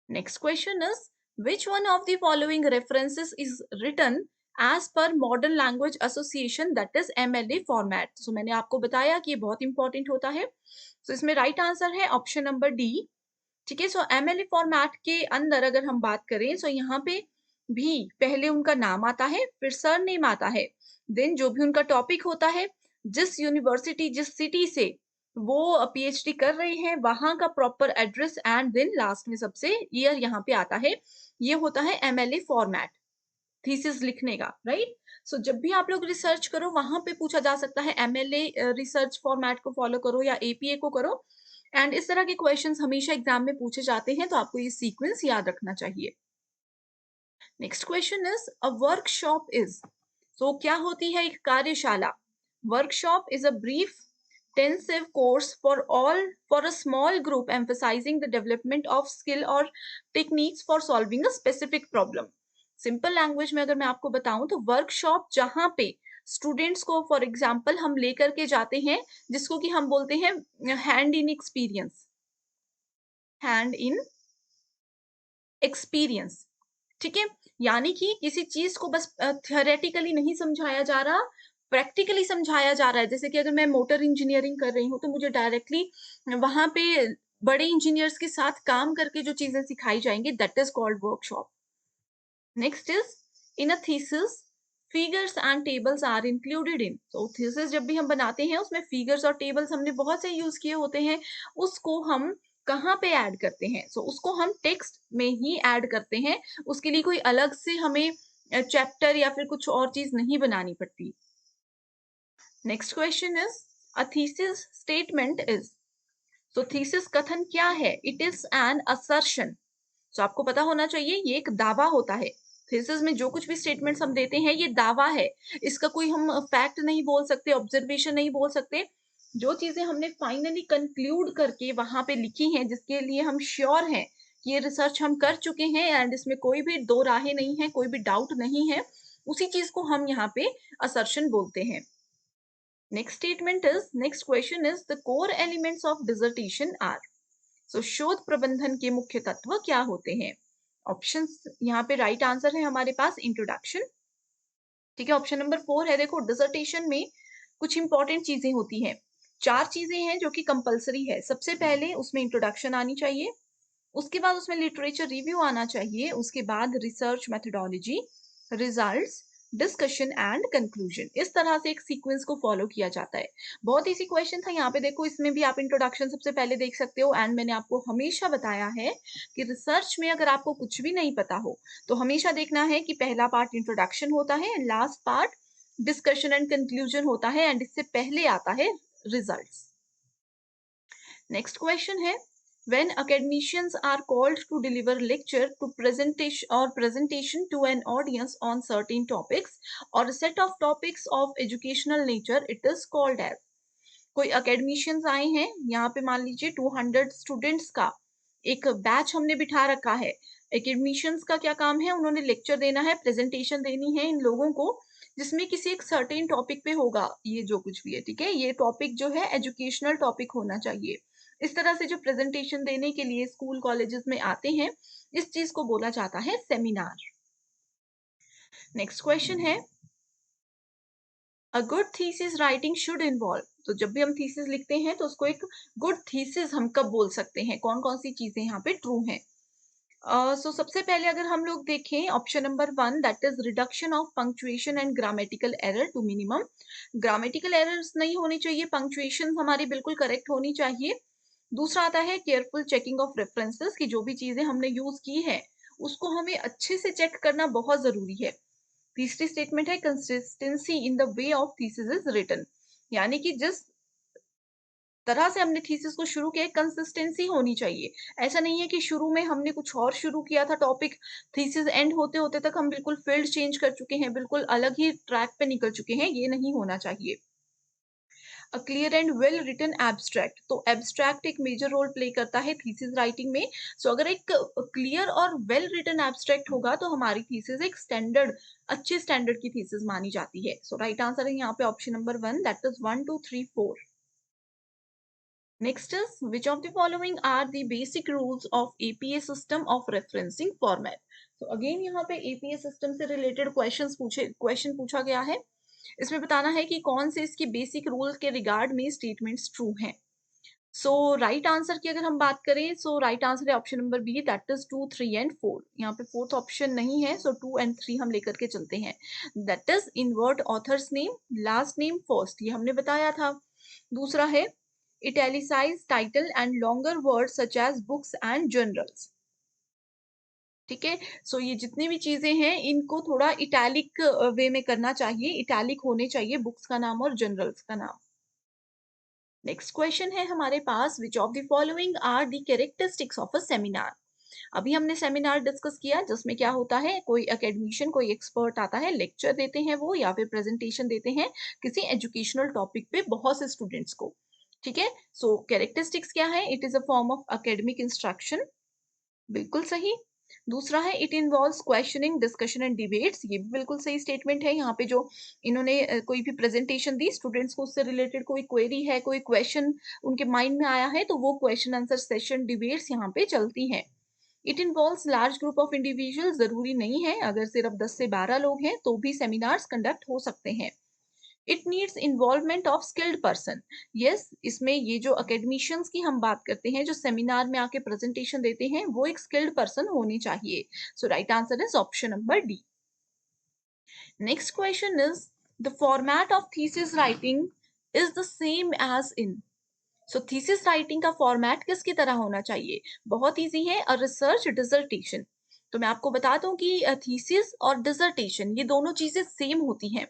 Next question is which one of the following references is written as per modern language association, that is MLA format. So मैंने आपको बताया कि ये बहुत इंपॉर्टेंट होता है। सो इसमें राइट आंसर है ऑप्शन नंबर डी। ठीक है, सो एमएलए फॉर्मेट के अंदर अगर हम बात करें, सो यहाँ पे भी पहले उनका नाम आता है, फिर सर नेम आता है, देन जो भी उनका टॉपिक होता है, जिस यूनिवर्सिटी जिस सिटी से वो पीएचडी कर रहे हैं वहां का proper address and then last में सबसे ईयर यहाँ पे आता है। ये होता है एमएलए फॉर्मेट थीसिस लिखने का, राइट। सो जब भी आप लोग रिसर्च करो वहां पे पूछा जा सकता है एमएलए रिसर्च फॉर्मेट को फॉलो करो या एपीए को करो, एंड इस तरह के क्वेश्चंस हमेशा एग्जाम में पूछे जाते हैं, तो आपको ये सीक्वेंस याद रखना चाहिए। Next question is a workshop is, so क्या होती है एक कार्यशाला। Workshop is a brief intensive course for a small group emphasizing the development of skill or techniques for solving a specific problem। Simple language में अगर मैं आपको बताऊं तो वर्कशॉप जहां पे स्टूडेंट्स को फॉर एग्जाम्पल हम लेकर के जाते हैं, जिसको कि हम बोलते हैं hand in experience, hand in experience. ठीक है, यानी कि किसी चीज को बस थियोरेटिकली नहीं समझाया जा रहा, प्रैक्टिकली समझाया जा रहा है। जैसे कि अगर मैं मोटर इंजीनियरिंग कर रही हूँ तो मुझे डायरेक्टली वहां पे बड़े इंजीनियर्स के साथ काम करके जो चीजें सिखाई जाएंगी, that is called workshop. Next is in a thesis figures and tables are included in. तो थीसिस जब भी हम बनाते हैं उसमें फिगर्स और टेबल्स हमने बहुत से यूज किए होते हैं, उसको हम कहाँ पे ऐड करते हैं, सो उसको हम टेक्स्ट में ही ऐड करते हैं। उसके लिए कोई अलग से हमें चैप्टर या फिर कुछ और चीज नहीं बनानी पड़ती। Next question is a thesis statement is, तो थीसिस कथन क्या है, इट इज एन असर्शन। तो आपको पता होना चाहिए ये एक दावा होता है। थीसिस में जो कुछ भी स्टेटमेंट्स हम देते हैं ये दावा है, इसका कोई हम फैक्ट नहीं बोल सकते, ऑब्जर्वेशन नहीं बोल सकते। जो चीजें हमने फाइनली कंक्लूड करके वहां पे लिखी हैं, जिसके लिए हम श्योर हैं कि ये रिसर्च हम कर चुके हैं एंड इसमें कोई भी दो राहें नहीं है, कोई भी डाउट नहीं है, उसी चीज को हम यहाँ पे असर्शन बोलते हैं। Next question is the core elements of dissertation are, so शोध प्रबंधन के मुख्य तत्व क्या होते हैं। ऑप्शंस यहाँ पे राइट आंसर है हमारे पास इंट्रोडक्शन। ठीक है, ऑप्शन नंबर 4 है। देखो डिसर्टेशन में कुछ इंपॉर्टेंट चीजें होती हैं, 4 चीजें हैं जो कि कंपलसरी है। सबसे पहले उसमें इंट्रोडक्शन आनी चाहिए, उसके बाद उसमें लिटरेचर रिव्यू आना चाहिए, उसके बाद research methodology, results, discussion and conclusion. इस तरह से एक सीक्वेंस को फॉलो किया जाता है। बहुत इजी क्वेश्चन था यहाँ पे, देखो इसमें भी आप इंट्रोडक्शन सबसे पहले देख सकते हो। एंड मैंने आपको हमेशा बताया है कि रिसर्च में अगर आपको कुछ भी नहीं पता हो तो हमेशा देखना है कि पहला पार्ट इंट्रोडक्शन होता है, last part discussion and conclusion होता है, एंड इससे पहले आता है रिजल्ट्स। नेक्स्ट क्वेश्चन है when academicians are called to deliver lecture to presentation to an audience on certain topics or a set of topics of educational nature, it is called as। कोई academicians आए हैं, यहाँ पे मान लीजिए 200 स्टूडेंट्स का एक बैच हमने बिठा रखा है। academicians का क्या काम है, उन्होंने लेक्चर देना है, प्रेजेंटेशन देनी है इन लोगों को, जिसमें किसी एक सर्टेन टॉपिक पे होगा ये जो कुछ भी है। ठीक है, ये टॉपिक जो है एजुकेशनल टॉपिक होना चाहिए। इस तरह से जो प्रेजेंटेशन देने के लिए स्कूल कॉलेजेस में आते हैं, इस चीज को बोला जाता है सेमिनार। नेक्स्ट क्वेश्चन है a good thesis writing should involve, तो जब भी हम थीसिस लिखते हैं तो उसको एक गुड थीसिस हम कब बोल सकते हैं, कौन कौन सी चीजें यहाँ पे ट्रू हैं। सो सबसे पहले अगर हम लोग देखें option number 1, that is reduction of punctuation and grammatical error to minimum. Grammatical errors नहीं होनी चाहिए, पंक्चुएशन हमारी बिल्कुल करेक्ट होनी चाहिए। दूसरा आता है केयरफुल चेकिंग ऑफ रेफरेंसेस, की जो भी चीजें हमने यूज की है उसको हमें अच्छे से चेक करना बहुत जरूरी है। तीसरी स्टेटमेंट है consistency in the way of thesis is written, यानी कि जिस तरह से हमने थीसिस को शुरू किया, कंसिस्टेंसी होनी चाहिए। ऐसा नहीं है कि शुरू में हमने कुछ और शुरू किया था टॉपिक, थीसिस एंड होते-होते तक हम बिल्कुल फील्ड चेंज कर चुके हैं, बिल्कुल अलग ही ट्रैक पे निकल चुके हैं, ये नहीं होना चाहिए। A clear and well written abstract, तो एब्स्ट्रैक्ट एक मेजर रोल प्ले करता है थीसिस राइटिंग में। सो अगर एक क्लियर और वेल रिटन एब्स्ट्रैक्ट होगा तो हमारी थीसिस एक स्टैंडर्ड, अच्छे स्टैंडर्ड की थीसिस मानी जाती है। सो राइट आंसर है यहाँ पे option number 1, that is 1 2 3 4। Next is, which of the following are the basic rules of APA system of referencing format? So again यहाँ पे APA system से related क्वेश्चन पूछा गया है। इसमें बताना है कि कौन से इसके बेसिक रूल के रिगार्ड में स्टेटमेंट्स ट्रू हैं। सो राइट आंसर की अगर हम बात करें, सो राइट आंसर है option number B, that is 2 3 and 4। यहाँ पे फोर्थ ऑप्शन नहीं है, सो 2 एंड 3 हम लेकर के चलते हैं। That is invert authors name, last name first, ये हमने बताया था। दूसरा है italicise title and longer word such as books and journals. ठीक है, सो ये जितनी भी चीजें हैं इनको थोड़ा इटैलिक वे में करना चाहिए, इटैलिक होने चाहिए बुक्स का नाम और जर्नल्स का नाम। नेक्स्ट क्वेश्चन है हमारे पास, which of the following are the characteristics of a seminar. अभी हमने सेमिनार डिस्कस किया जिसमें क्या होता है, कोई एकेडमिशियन, कोई एक्सपर्ट आता है, लेक्चर देते हैं वो, या फिर प्रेजेंटेशन देते हैं किसी एजुकेशनल टॉपिक पे बहुत से स्टूडेंट्स को। ठीक है, सो कैरेक्टरिस्टिक्स क्या है, it is a form of academic instruction, बिल्कुल सही। दूसरा है it involves questioning, discussion and debates, ये भी बिल्कुल सही स्टेटमेंट है। यहाँ पे जो इन्होंने कोई भी प्रेजेंटेशन दी, स्टूडेंट्स को उससे रिलेटेड कोई क्वेरी है, कोई क्वेश्चन उनके माइंड में आया है, तो वो क्वेश्चन आंसर सेशन, डिबेट्स यहाँ पे चलती हैं। It involves large group of individual, जरूरी नहीं है, अगर सिर्फ 10 से 12 लोग हैं तो भी सेमिनार्स कंडक्ट हो सकते हैं। It needs involvement of skilled person, yes, इसमें ये जो अकेडमिशियंस की हम बात करते हैं, जो सेमिनार में आके प्रेजेंटेशन देते हैं, वो एक स्किल्ड पर्सन होनी चाहिए। So right answer is option number D. Next question is, the format of thesis writing is the same as in. So thesis writing का फॉर्मेट किसकी तरह होना चाहिए, बहुत इजी है, अ रिसर्च डिसर्टेशन। तो मैं आपको बता दूं कि थीसिस और डिसर्टेशन ये दोनों चीजें सेम होती हैं।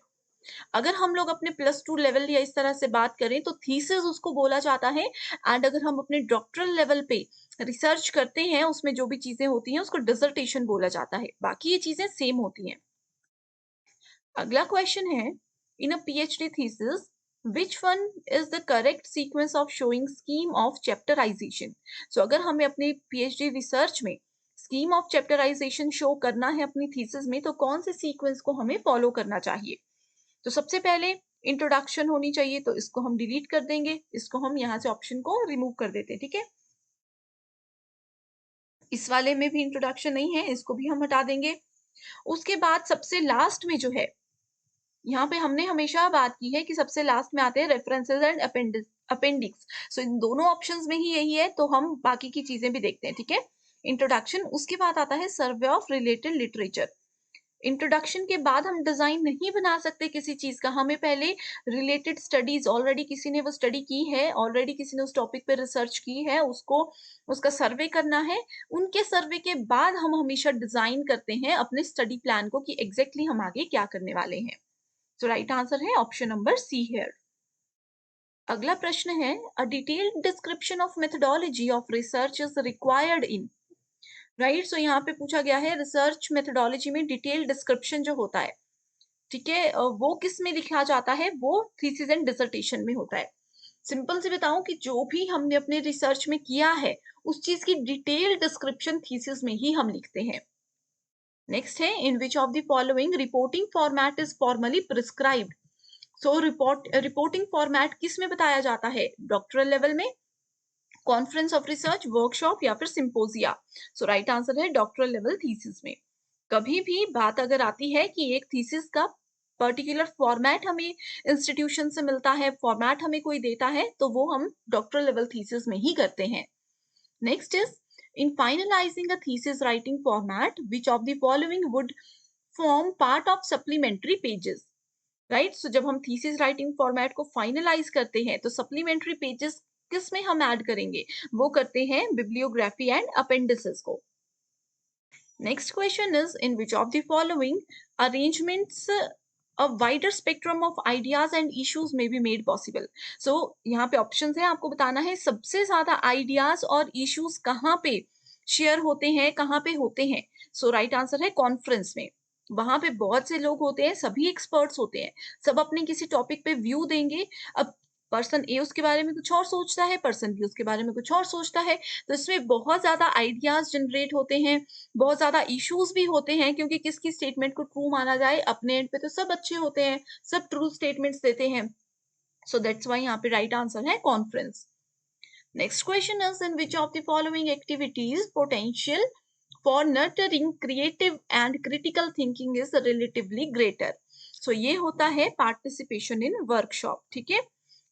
अगर हम लोग अपने +2 लेवल या इस तरह से बात करें तो थीसिस उसको बोला जाता है, एंड अगर हम अपने डॉक्टरल लेवल पे रिसर्च करते हैं उसमें जो भी चीजें होती हैं उसको डिसर्टेशन बोला जाता है, बाकी ये चीजें सेम होती हैं। अगला क्वेश्चन है, in a PhD thesis which one is the correct sequence of showing scheme of chapterization? So अगर हमें अपने पीएचडी रिसर्च में स्कीम ऑफ चैप्टराइजेशन शो करना है अपनी थीसिस में, तो कौन से सीक्वेंस को हमें फॉलो करना चाहिए। तो सबसे पहले इंट्रोडक्शन होनी चाहिए, तो इसको हम डिलीट कर देंगे, इसको हम यहाँ से ऑप्शन को रिमूव कर देते हैं। ठीक है, इस वाले में भी इंट्रोडक्शन नहीं है, इसको भी हम हटा देंगे। उसके बाद सबसे लास्ट में जो है, यहाँ पे हमने हमेशा बात की है कि सबसे लास्ट में आते हैं रेफरेंसेस एंड अपेंडिक्स। सो इन दोनों ऑप्शंस में ही यही है, तो हम बाकी की चीजें भी देखते हैं। ठीक है, इंट्रोडक्शन, उसके बाद आता है survey of related literature. Introduction के बाद हम डिजाइन नहीं बना सकते किसी चीज का, हमें पहले रिलेटेड स्टडीज, ऑलरेडी किसी ने वो स्टडी की है, ऑलरेडी किसी ने उस टॉपिक पे रिसर्च की है, उसको उसका सर्वे करना है। उनके सर्वे के बाद हम हमेशा डिजाइन करते हैं अपने स्टडी प्लान को कि एग्जैक्टली हम आगे क्या करने वाले हैं। सो राइट आंसर है ऑप्शन नंबर सी हियर। अगला प्रश्न है, a detailed description of methodology of research is required in. Right, so यहाँ पे पूछा गया है रिसर्च मेथोडोलॉजी में डिटेल डिस्क्रिप्शन जो होता है, ठीक है, वो किस में लिखा जाता है, वो थीसिस एंड डिसर्टेशन में होता है। सिंपल से बताऊं कि जो भी हमने अपने रिसर्च में किया है उस चीज की डिटेल डिस्क्रिप्शन थीसिस में ही हम लिखते हैं। नेक्स्ट है, in which of the following reporting format is formally prescribed. So reporting format किस में बताया जाता है, डॉक्टरल लेवल में, कॉन्फ्रेंस ऑफ रिसर्च, वर्कशॉप, या फिर सिंपोजिया। सो राइट आंसर है डॉक्टरल लेवल थीसिस में। कभी भी बात अगर आती है कि एक थीसिस का पर्टिकुलर फॉर्मेट हमें इंस्टीट्यूशन से मिलता है, फॉर्मेट हमें कोई देता है, तो वो हम डॉक्टरल लेवल थीसिस में ही करते हैं। Next is, in finalising a thesis writing format which of the following would form part of supplementary pages. Right, so जब हम थीसिस राइटिंग फॉर्मेट को फाइनलाइज करते हैं तो सप्लीमेंट्री पेजेस किस में हम ऐड करेंगे, वो करते हैं बिब्लियोग्राफी एंड अपेंडिसेस को। Next question is, in which of the following arrangements a wider spectrum of ideas and issues may be made possible. So यहाँ पे ऑप्शन है, आपको बताना है सबसे ज्यादा आइडियाज और इश्यूज कहाँ पे शेयर होते हैं, कहाँ पे होते हैं. सो राइट आंसर है कॉन्फ्रेंस में. वहां पे बहुत से लोग होते हैं, सभी एक्सपर्ट्स होते हैं, सब अपने किसी टॉपिक पे व्यू देंगे. अब पर्सन ए उसके बारे में कुछ और सोचता है, पर्सन बी उसके बारे में कुछ और सोचता है, तो इसमें बहुत ज्यादा आइडियाज जनरेट होते हैं, बहुत ज्यादा इश्यूज भी होते हैं, क्योंकि किसकी स्टेटमेंट को ट्रू माना जाए. अपने एंड पे तो सब अच्छे होते हैं, सब ट्रू स्टेटमेंट्स देते हैं. सो दैट्स वाई यहाँ पे राइट आंसर है conference. Next question is in which of the following activities potential for nurturing creative and critical thinking is relatively greater. So ये होता है पार्टिसिपेशन इन वर्कशॉप. ठीक है,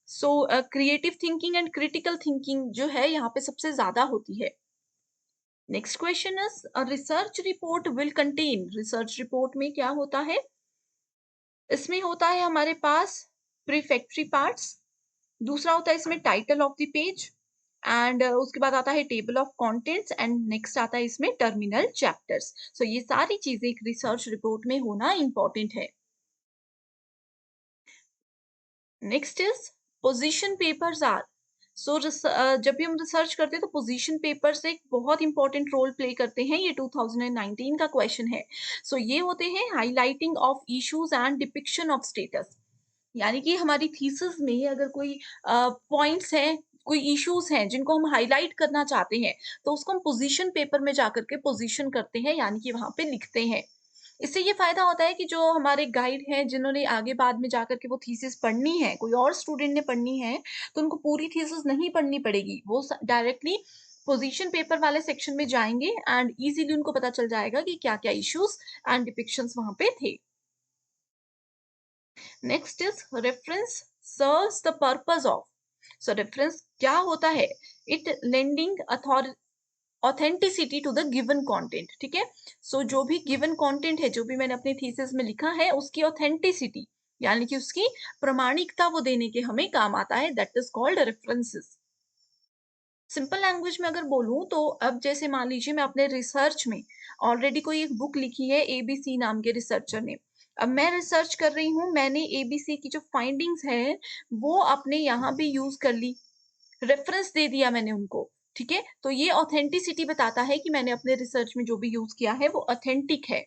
so creative thinking and critical thinking जो है यहाँ पे सबसे ज्यादा होती है. Next question is research report will contain. Research report में क्या होता है, इसमें होता है हमारे पास प्रीफेक्टरी पार्ट्स, दूसरा होता है इसमें title of the page, and उसके बाद आता है table of contents, and next आता है इसमें टर्मिनल चैप्टर्स. सो ये सारी चीजें एक रिसर्च रिपोर्ट में होना इंपॉर्टेंट है. Next is position papers are. So जब भी हम रिसर्च करते हैं तो पोजीशन पेपर्स एक बहुत इंपॉर्टेंट रोल प्ले करते हैं. ये 2019 का क्वेश्चन है. सो ये होते हैं highlighting of issues and depiction of status. यानी कि हमारी थीसिस में अगर कोई पॉइंट्स हैं, कोई इश्यूज हैं जिनको हम हाईलाइट करना चाहते हैं, तो उसको हम पोजीशन पेपर में जाकर के पोजीशन करते हैं, यानी कि वहां पे लिखते हैं. इससे ये फायदा होता है कि जो हमारे गाइड हैं, जिन्होंने आगे बाद में जाकर के वो थीसिस पढ़नी है, कोई और स्टूडेंट ने पढ़नी है, तो उनको पूरी थीसिस नहीं पढ़नी पड़ेगी. वो डायरेक्टली पोजीशन पेपर वाले सेक्शन में जाएंगे एंड इजीली उनको पता चल जाएगा कि क्या क्या इश्यूज एंड डिपिक्शंस वहां पे थे. Next is reference serves the purpose of. So reference क्या होता है, it lending authenticity to the given content. ठीक है, सो जो भी गिवन कंटेंट है, जो भी मैंने अपनी थीसिस में लिखा है, उसकी ऑथेंटिसिटी यानी कि उसकी प्रमाणिकता वो देने के हमें काम आता है. That is called references. Simple language में अगर बोलूं तो अब जैसे मान लीजिए मैं अपने रिसर्च में ऑलरेडी कोई एक बुक लिखी है एबीसी नाम के रिसर्चर ने. अब मैं रिसर्च कर रही हूँ, मैंने एबीसी की जो फाइंडिंग्स है वो अपने यहाँ भी यूज कर ली, रेफरेंस दे दिया मैंने उनको. ठीक है, तो ये ऑथेंटिसिटी बताता है कि मैंने अपने रिसर्च में जो भी यूज किया है वो ऑथेंटिक है.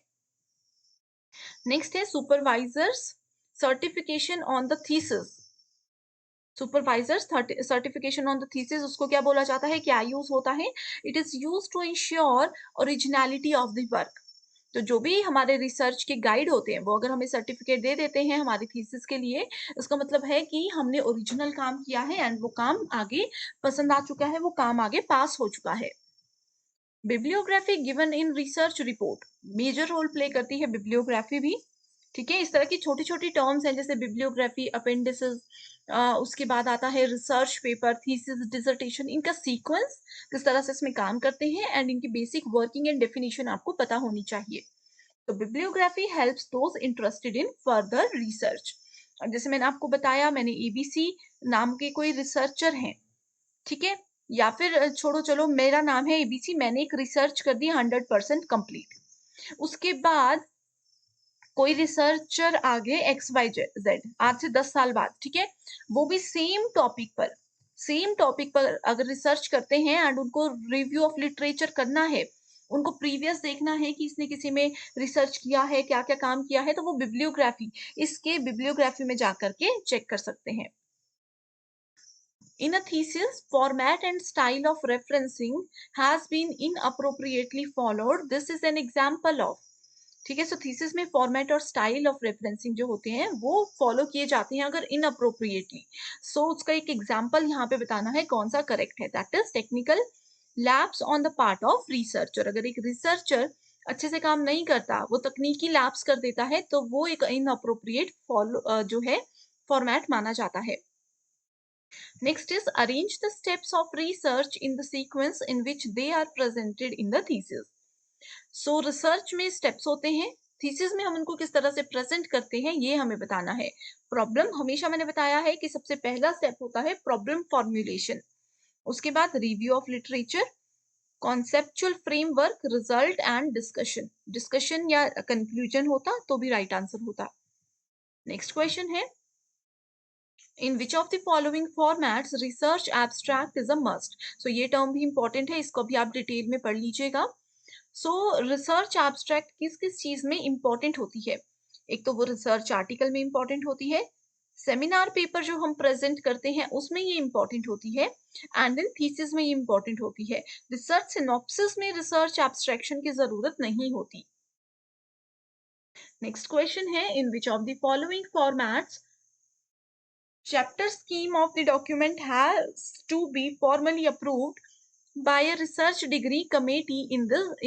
नेक्स्ट है supervisors certification on the thesis. Supervisors certification on the thesis, उसको क्या बोला जाता है, क्या यूज होता है, it is use to ensure originality of the work. तो जो भी हमारे रिसर्च के गाइड होते हैं, वो अगर हमें सर्टिफिकेट दे देते हैं हमारी थीसिस के लिए, उसका मतलब है कि हमने ओरिजिनल काम किया है एंड वो काम आगे पसंद आ चुका है, वो काम आगे पास हो चुका है. Bibliography given in research report, major role play करती है बिब्लियोग्राफी भी. ठीक है, इस तरह की छोटी छोटी टर्म्स हैं जैसे बिब्लियोग्राफी, अपेंडिसेस, उसके बाद आता है रिसर्च पेपर, थीसिस, डिसर्टेशन. इनका सीक्वेंस किस तरह से इसमें काम करते हैं एंड इनकी बेसिक वर्किंग एंड डेफिनेशन आपको पता होनी चाहिए. तो bibliography helps those interested in further research. जैसे मैंने आपको बताया, मैंने एबीसी नाम के कोई रिसर्चर हैं, ठीक है, या फिर छोड़ो, चलो मेरा नाम है एबीसी, मैंने एक रिसर्च कर दी 100% कंप्लीट. उसके बाद कोई रिसर्चर आगे XYZ आज से 10 साल बाद, ठीक है, वो भी सेम टॉपिक पर अगर रिसर्च करते हैं एंड उनको रिव्यू ऑफ लिटरेचर करना है, उनको प्रीवियस देखना है कि इसने किसी में रिसर्च किया है, क्या क्या काम किया है, तो वो इसके बिब्लियोग्राफी में जाकर के चेक कर सकते हैं. In a thesis, format and style of referencing has been inappropriately followed. This is an example of. ठीक है, सो थीसिस में फॉर्मेट और स्टाइल ऑफ रेफरेंसिंग जो होते हैं वो फॉलो किए जाते हैं अगर इनअप्रोप्रिएटली. सो उसका एक एग्जांपल यहाँ पे बताना है कौन सा करेक्ट है. That is technical lapse on the part of researcher. अगर एक रिसर्चर अच्छे से काम नहीं करता, वो तकनीकी लैप्स कर देता है, तो वो एक इनअप्रोप्रिएट फॉलो जो है फॉर्मेट माना जाता है. Next is arrange the steps of research in the sequence in which they are presented in the thesis. So research में steps होते हैं, thesis में हम उनको किस तरह से present करते हैं ये हमें बताना है. Problem हमेशा मैंने बताया है कि सबसे पहला step होता है problem formulation, उसके बाद review of literature, conceptual framework, result and discussion. Discussion या conclusion होता तो भी right answer होता. नेक्स्ट क्वेश्चन है, in which of the following formats research abstract is a must. So ये टर्म भी इंपॉर्टेंट है, इसको भी आप डिटेल में पढ़ लीजिएगा। सो रिसर्च एब्स्ट्रैक्ट किस किस चीज में इंपॉर्टेंट होती है? एक तो वो रिसर्च आर्टिकल में इंपॉर्टेंट होती है, सेमिनार पेपर जो हम प्रेजेंट करते हैं उसमें ये इंपॉर्टेंट होती है, एंड देन थीसिस में ये इंपॉर्टेंट होती है। रिसर्च सिनॉप्सिस में रिसर्च एब्स्ट्रैक्शन की जरूरत नहीं होती। नेक्स्ट क्वेश्चन है, in which of the following formats chapter scheme of the document has to be formally approved by a research degree committee in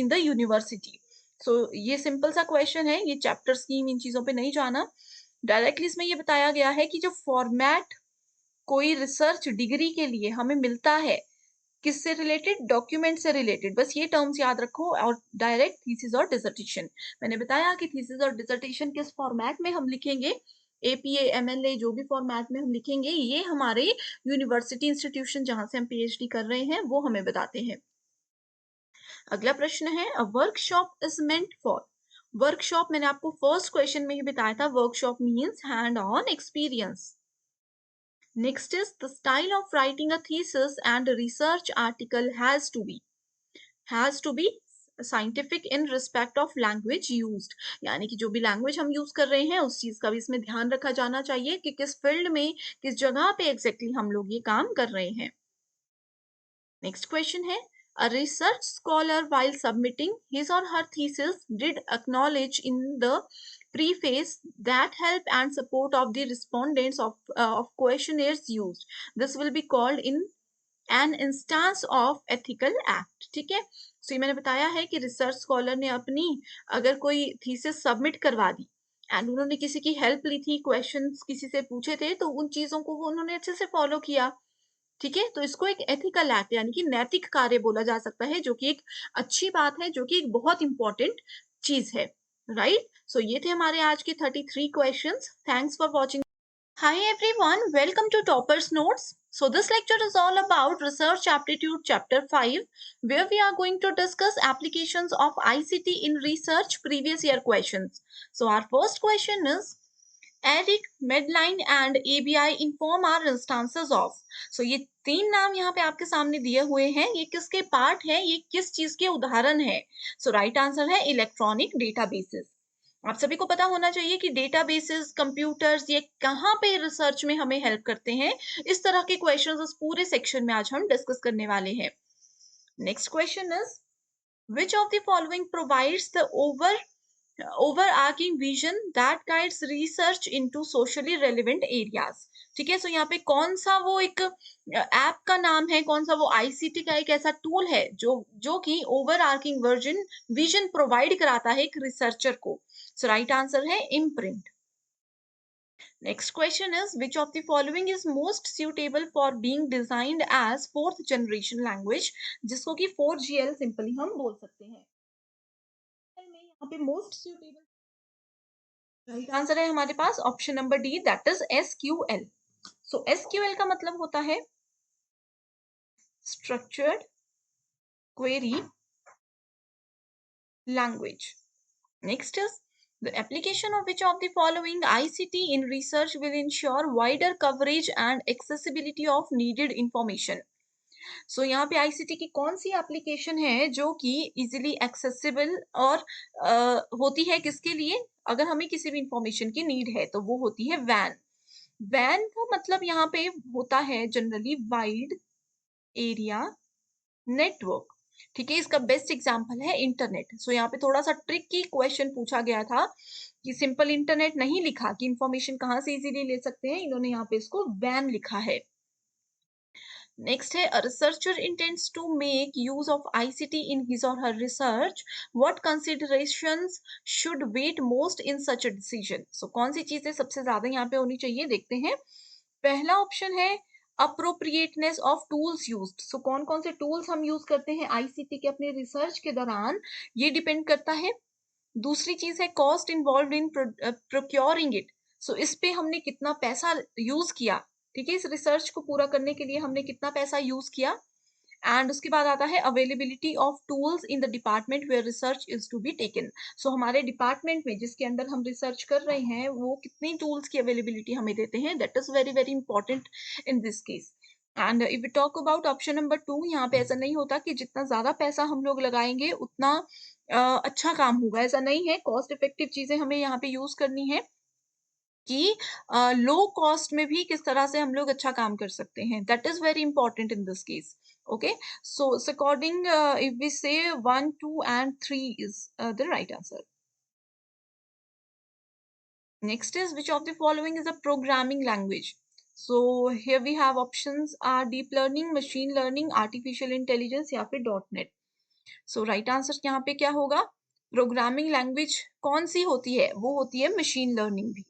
the university। so ये सिंपल सा क्वेश्चन है, ये चैप्टर स्कीम इन चीजों पे नहीं जाना, डायरेक्टली इसमें ये बताया गया है कि जो फॉर्मेट कोई रिसर्च डिग्री के लिए हमें मिलता है, किससे रिलेटेड? डॉक्यूमेंट से रिलेटेड। बस ये टर्म्स याद रखो, और डायरेक्ट थीसिस और डिसर्टेशन। मैंने बताया कि थीसिस और डिसर्टेशन किस फॉर्मेट में हम लिखेंगे, एपीए एमएलए जो भी फॉर्मेट में हम लिखेंगे, ये हमारे यूनिवर्सिटी इंस्टीट्यूशन जहां से हम पीएचडी कर रहे हैं वो हमें बताते हैं। अगला प्रश्न है, अ workshop is meant for. Workshop मैंने आपको फर्स्ट क्वेश्चन में ही बताया था, workshop means hand on experience. Next is the style of writing a thesis and a research article has to be scientific in respect of language used। यानी कि जो भी लैंग्वेज हम यूज कर रहे हैं उस चीज का भी इसमें ध्यान रखा जाना चाहिए कि किस फील्ड में, किस जगह पे एग्जैक्टली हम लोग ये काम कर रहे हैं। नेक्स्ट क्वेश्चन है, a research scholar while submitting his or her thesis did acknowledge in the preface that help and support of the respondents of questionnaires used, this will be called in an instance of ethical act। ठीक है, सो मैंने बताया है कि रिसर्च स्कॉलर ने अपनी अगर कोई थीसिस सबमिट करवा दी एंड उन्होंने किसी की हेल्प ली थी, क्वेश्चंस किसी से पूछे थे, तो उन चीजों को वो उन्होंने अच्छे से फॉलो किया। ठीक है, तो इसको एक एथिकल एक्ट यानी कि नैतिक कार्य बोला जा सकता है, जो कि एक अच्छी बात है, जो कि एक बहुत इंपॉर्टेंट चीज है। राइट, सो ये थे हमारे आज के 33 questions. Thanks for watching. Hi everyone, welcome to Toppers Notes. So this lecture is all about Research Aptitude Chapter 5, where we are going to discuss applications of ICT in research previous year questions. So our first question is, Eric, Medline and ABI inform are instances of। So ये तीन नाम यहाँ पे आपके सामने दिए हुए हैं, ये किसके पार्ट है, ये किस चीज के उदाहरण है? सो राइट आंसर है इलेक्ट्रॉनिक डेटाबेसेस। आप सभी को पता होना चाहिए कि डेटाबेसेस, कंप्यूटर्स, ये कहाँ पे रिसर्च में हमें हेल्प करते हैं। इस तरह के क्वेश्चंस इस पूरे सेक्शन में आज हम डिस्कस करने वाले हैं। Next question is, which of the following provides the overarching vision that guides research into socially relevant areas। ठीक है, सो यहाँ पे कौन सा वो एक ऐप का नाम है, कौन सा वो आईसीटी का एक ऐसा टूल है जो कि ओवरआर्किंग विजन प्रोवाइड कराता है एक रिसर्चर को। सो राइट आंसर है imprint. Next question is, which of the following is most suitable for being designed as fourth generation language, जिसको कि 4GL सिंपली हम बोल सकते हैं। यहाँ पे मोस्ट suitable राइट आंसर है हमारे पास option number D, that is SQL। So SQL का मतलब होता है structured query language. Next is, the application of which of the following ICT in research will ensure wider coverage and accessibility of needed information। सो यहाँ पे आईसीटी की कौन सी एप्लीकेशन है जो कि इजीली एक्सेसिबल और होती है किसके लिए? अगर हमें किसी भी इंफॉर्मेशन की नीड है तो वो होती है वैन। वैन का मतलब यहाँ पे होता है जनरली वाइड एरिया नेटवर्क। ठीक है, इसका बेस्ट एग्जांपल है इंटरनेट। सो यहाँ पे थोड़ा सा ट्रिकी क्वेश्चन पूछा गया था कि सिंपल इंटरनेट नहीं लिखा कि इंफॉर्मेशन कहाँ से इजीली ले सकते हैं, इन्होंने यहाँ पे इसको वैन लिखा है। नेक्स्ट है, a researcher intends to make use of ICT in his or her research, what considerations should weight most in such a decision। so कौन सी चीजें सबसे ज्यादा यहाँ पे होनी चाहिए, देखते हैं। पहला ऑप्शन है अप्रोप्रिएटनेस ऑफ टूल्स यूज्ड। सो कौन कौन से टूल्स हम यूज करते हैं आईसीटी के अपने रिसर्च के दौरान, ये डिपेंड करता है। दूसरी चीज है cost involve in procuring it. So इस पे हमने कितना पैसा यूज किया, ठीक है, इस रिसर्च को पूरा करने के लिए हमने कितना पैसा यूज किया। एंड उसके बाद आता है availability of tools in the department where research is to be taken. So हमारे डिपार्टमेंट में जिसके अंदर हम रिसर्च कर रहे हैं वो कितनी टूल्स की अवेलेबिलिटी हमें देते हैं, that is very very important in this case. And if we talk about option number 2, यहाँ पे ऐसा नहीं होता कि जितना ज्यादा पैसा हम लोग लगाएंगे उतना अच्छा काम होगा, ऐसा नहीं है। कॉस्ट इफेक्टिव चीजें हमें यहाँ पे यूज करनी है कि लो कॉस्ट में भी किस तरह से हम लोग अच्छा काम कर सकते हैं, that is very important in this case. Okay, so according if we say 1, 2 and 3 is the right answer. Next is, which of the following is a programming language? So here we have options are deep learning, machine learning, artificial intelligence या फिर .NET. So right answer यहाँ पे क्या होगा? प्रोग्रामिंग लैंग्वेज कौन सी होती है? वो होती है मशीन लर्निंग भी।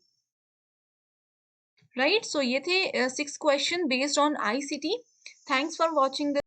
राइट, सो ये थे 6 question based on ICT। Thanks for watching.